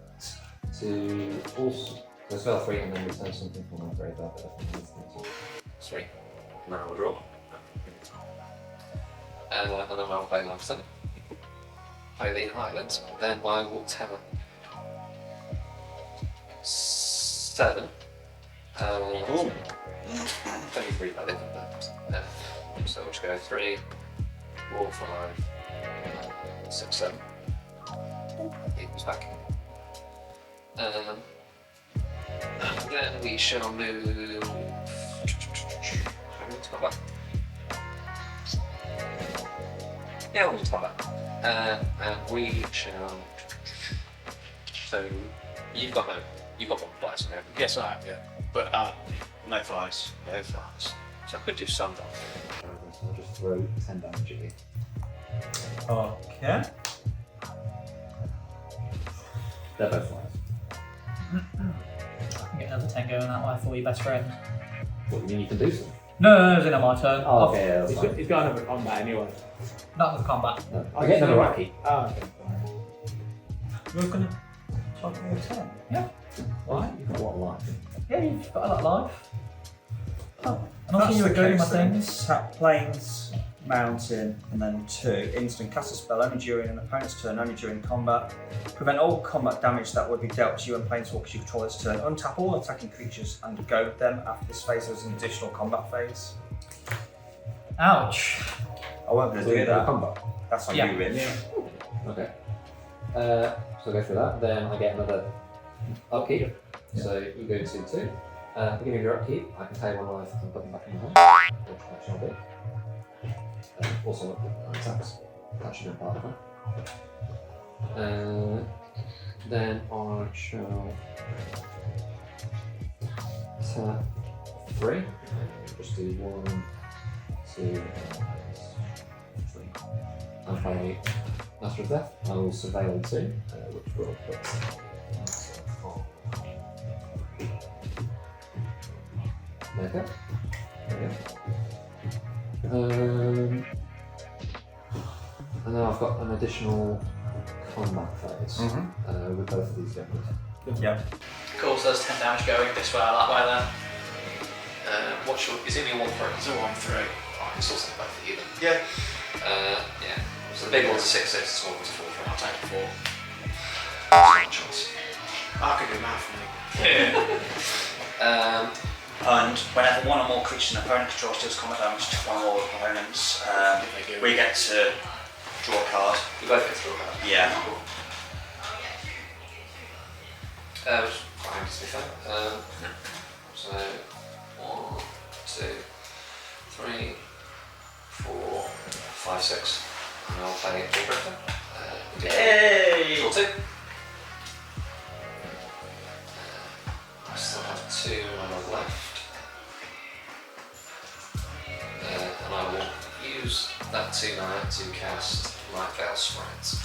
to also so surveil 3 and then return something from my graveyard. Sweet. Now we'll draw. And then I'll play Lamson. Play the Highlands. Then I will tether 7. 23 by the end of that. So we'll just go 3, 4, 5, 6, 7. Equals back. And then we shall move. Yeah, we'll just have that. And we shall. So you've got one flies now. Yes, I have, yeah. But no flies. No flies. So I could do some damage. So I'll just throw 10 damage at you. Okay. They're both flies. I can get another 10 going that way for you, best friend. What do you mean you can do something? No, it's in my turn. Oh, okay, yeah, that's He's fine. got, he's got another combat anyway. Not with combat. No. I get another wacky. Oh, okay. You're going to talk me a 10? Yeah. Why? You've got a lot of life. Yeah, you've got a lot of life. Oh. And That's also you were the doing my case then. things. Tap plains, mountain, and then 2. Instant cast a spell only during an opponent's turn, only during combat. Prevent all combat damage that would be dealt to you and planeswalkers you control this turn. Untap all attacking creatures and goad them. After this phase, there's an additional combat phase. Ouch. I won't be able to do that. Combat. That's on Yeah. you, Rich. Okay. So I go through that, then I get another upkeep. So you go to 2. Beginning of your upkeep, I can pay 1 life and put them back in my hand, which I shall do. Also, attacks. That should be part of that. Then I shall tap 3. Just do 1, 2, 3. And play Master of Death. I will surveil 2, which will put. Okay. There we go. And then I've got an additional combat phase with both of these guys. Yeah. Cool, so there's 10 damage going this way or that way then. What's your? Is it your 1/3? It's a 1/3. Alright, it's also both of you then. Yeah. Yeah. So the big one's a 6/6, the small one's a 4/3. I'll take 4. Not choice. I can do math for me. And whenever one or more creatures an opponent controls deals combat damage to one or more opponents, we get to draw a card. We both get to draw a card. Yeah. Which is fine, to be fair. So 1, 2, 3, 4, 5, 6. And I'll play a character. Yay! Draw 2. I still have 2 and left. And I will use that 2 mana to cast my Veil Sprite.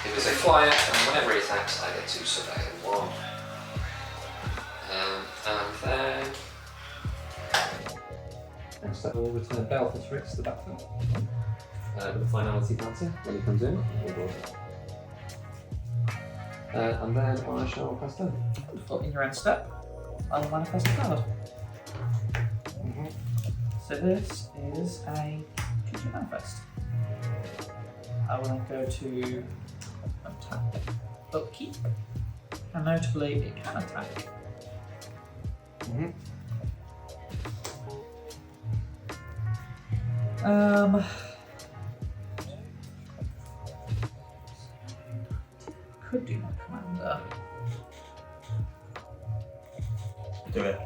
It was a flyer, and whenever he attacks, I get to surveil 1. And then. Next up, we'll return Balthus Ritz to the battlefield. With a finality counter when he comes in. We'll draw it. And then I shall pass turn. In your end step, I will manifest a card. So this is a creature manifest. I will then go to attack, upkeep, and notably it can attack. Could do my commander. Do it.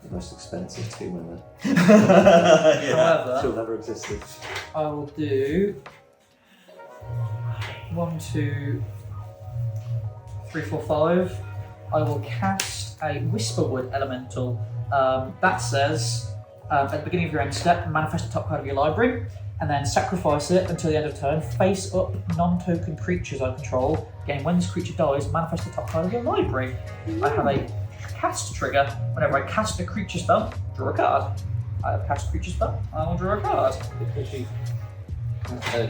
The most expensive 2 mana. However, Still never existed. I will do 1, 2, 3, 4, 5. I will cast a Whisperwood Elemental. That says, at the beginning of your end step, manifest the top card of your library, and then sacrifice it until the end of turn. Face up non-token creatures I control. Again, when this creature dies, manifest the top card of your library. I have a cast trigger. Whenever I cast a creature spell, draw a card. I have cast a creature spell, I will draw a card. If you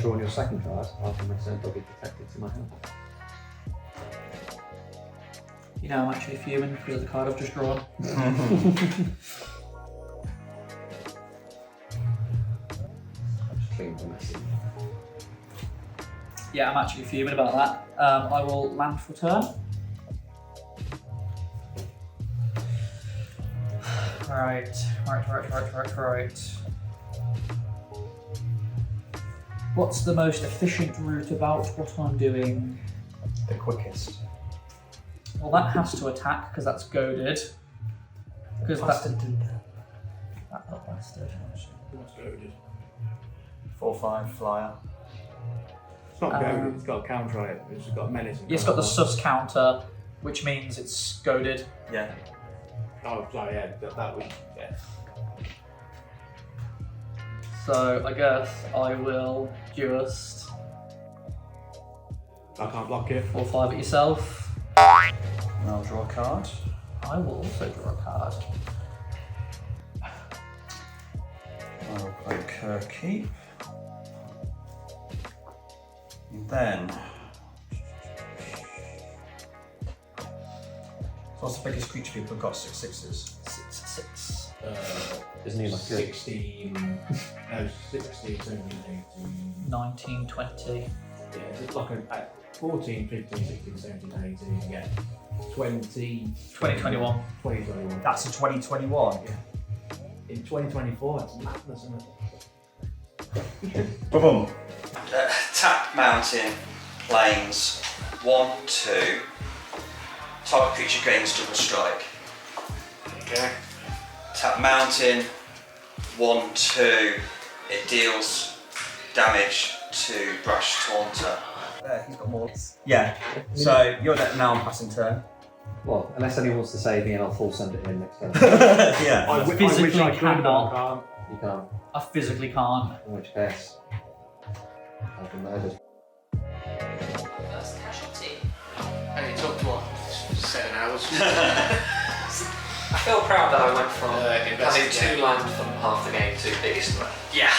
draw your second card, after my turn, they'll be protected to my hand. You know, I'm actually fuming because of the card I've just drawn. Clean the message. Yeah, I'm actually fuming about that. I will land for turn. Right. What's the most efficient route about what I'm doing? The quickest. Well, that has to attack because that's goaded. Because that little bastard. What's goaded? 4/5 flyer. It's not goaded, it's got a counter on it, it's got menace. It's got the sus counter, which means it's goaded. Yeah. Oh, sorry, yeah, that would, yeah. So I guess I will just I can't block it. 4/5 at yourself. And I'll draw a card. I will also draw a card. I will play Keep. And then. So what's the biggest creature people have got? 6/6s. 6/6. Isn't he like 16, no, 16, 17, 18. 19, 20. Yeah, it's like a 14, 15, 16, 17, 18, yeah. 20, 2021. 2021. That's a 2021. In 2024, that's madness, isn't it? Boom. Tap mountain, plains, 1, 2. Target creature gains double strike. Okay. Tap mountain, 1, 2. It deals damage to Brash Taunter. He's got more. Yeah. So you're now on passing turn. Well, unless anyone wants to save me and I'll full send it in next turn. Yeah. I wish physically I could, cannot. but I can't. You can't. I physically can't. In which case, I've been murdered. First casualty. And it took what? 7 hours. I feel proud that I went from having investigate. 2 land from half the game to biggest threat. Yeah.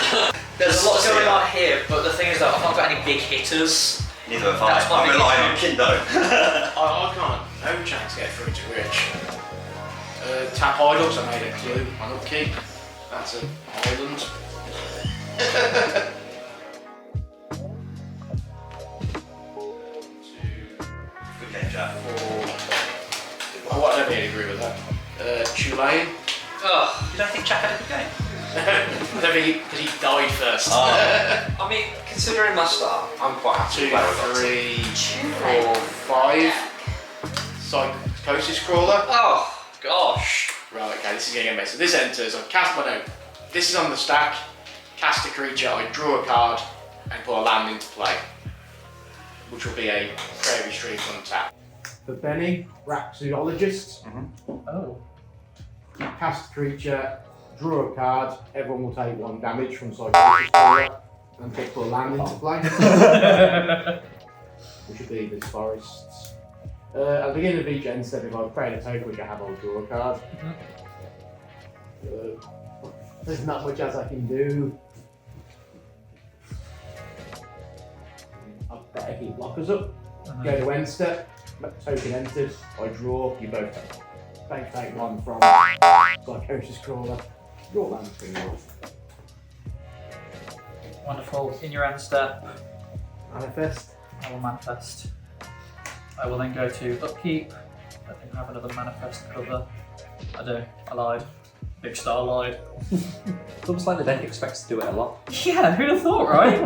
There's a lot going on here, but the thing is that I've not got any big hitters. Neither have I. That's my I'm big relying on Kindo. I can't. No chance to get through to Rich. Tap Idols, I made a clue on upkeep. That's an island. Good game, Jack. I wouldn't really agree with that. Tulane. Ugh. You don't think Jack had a good game? Because he died first. I mean, considering my start, I'm quite happy 2, with where I got to. 3, 4, 5. Psychosis Crawler. Oh, gosh. Right, okay, this is getting messy. This enters, I cast my note. This is on the stack. Cast a creature, I draw a card and put a land into play. Which will be a Prairie Stream on tap. For Benny, Raxiologist. Oh. Cast creature, draw a card. Everyone will take 1 damage from Psychosis Aura and put land into play. Which would be this forest. At the beginning of each end step, if I create a token which I have, I'll draw a card. There's not much else I can do. I better keep blockers up. Go to end step, token entered, I draw, you both take 1 from Psychosis Crawler. Draw land thing off. Wonderful. In your end step, Manifest. I will manifest. I will then go to upkeep. I think I have another manifest cover. I do. I lied. Big Star lied. It's almost like they don't expect us to do it a lot. Yeah, who'd have thought, right?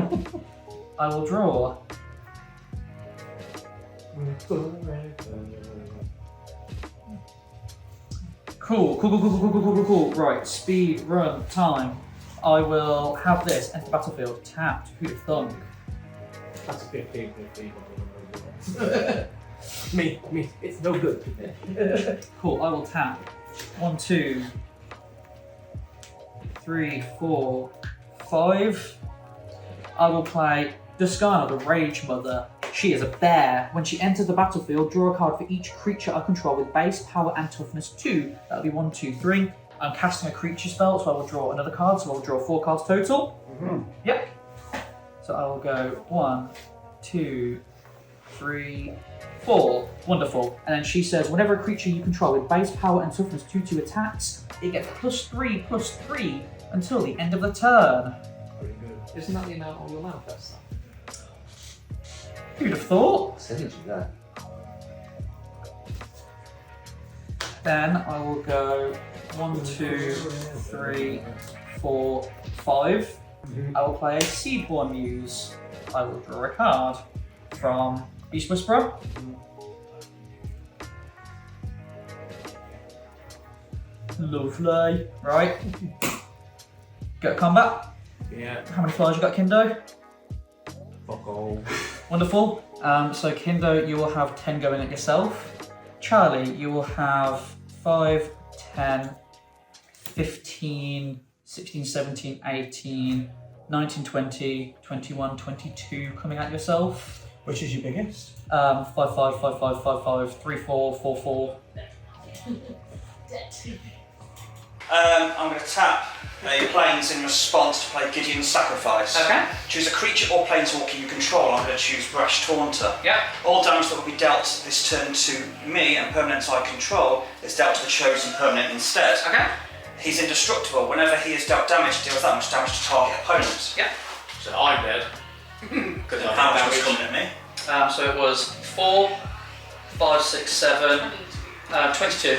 I will draw. Cool. Right, speed, run, time. I will have this enter the battlefield tapped. Who'd have thunk? That's a 15. Me, it's no good. Cool, I will tap. 1, 2, 3, 4, 5. I will play Duskana, the Rage Mother. She is a bear. When she enters the battlefield, draw a card for each creature I control with base power and toughness 2. That'll be 1, 2, 3. I'm casting a creature spell, so I will draw another card, so I will draw 4 cards total. Yep. So I will go 1, 2, 3, 4. Wonderful. And then she says, whenever a creature you control with base power and toughness 2 attacks, it gets +3/+3 until the end of the turn. Pretty good. Isn't that the amount on your manifest? Who'd have thought? Synergy there. Then I will go 1, 2, 3, 4, 5. I will play a Seedborn Muse. I will draw a card from Beast Whisperer. Lovely. Right. Go to combat. Yeah. How many flyers you got, Kindo? Fuck all. Wonderful. So Kindo, you will have 10 going at yourself. Charlie, you will have 5, 10, 15, 16, 17, 18, 19, 20, 21, 22 coming at yourself. Which is your biggest? 5, 5, 5, 5, 5, 5, 3, 4, 4, 4. I'm going to tap a planes in response to play Gideon's Sacrifice. Okay. Choose a creature or planeswalker you control. I'm going to choose Brash Taunter. Yep. All damage that will be dealt this turn to me and permanents I control is dealt to the chosen permanent instead. Okay. He's indestructible. Whenever he is dealt damage, it deals that much damage to target opponent. Yep. So I'm dead. Because I How much have was damage. coming at me? So it was 4, 5, 6, 7, 22.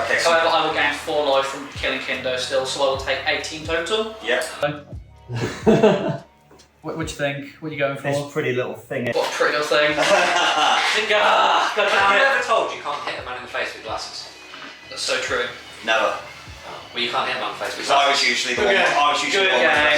Okay, so However, I will gain 4 life from killing Kindo still, so I will take 18 total. yeah. What do you think? What are you going for? This pretty little thing. What a pretty little thing. God Have damn you it. ever told you can't hit a man in the face with glasses? That's so true. Never. Well, you can't hit a man in the face with Because I glasses. was usually the one. Okay. I was usually the Good one. game.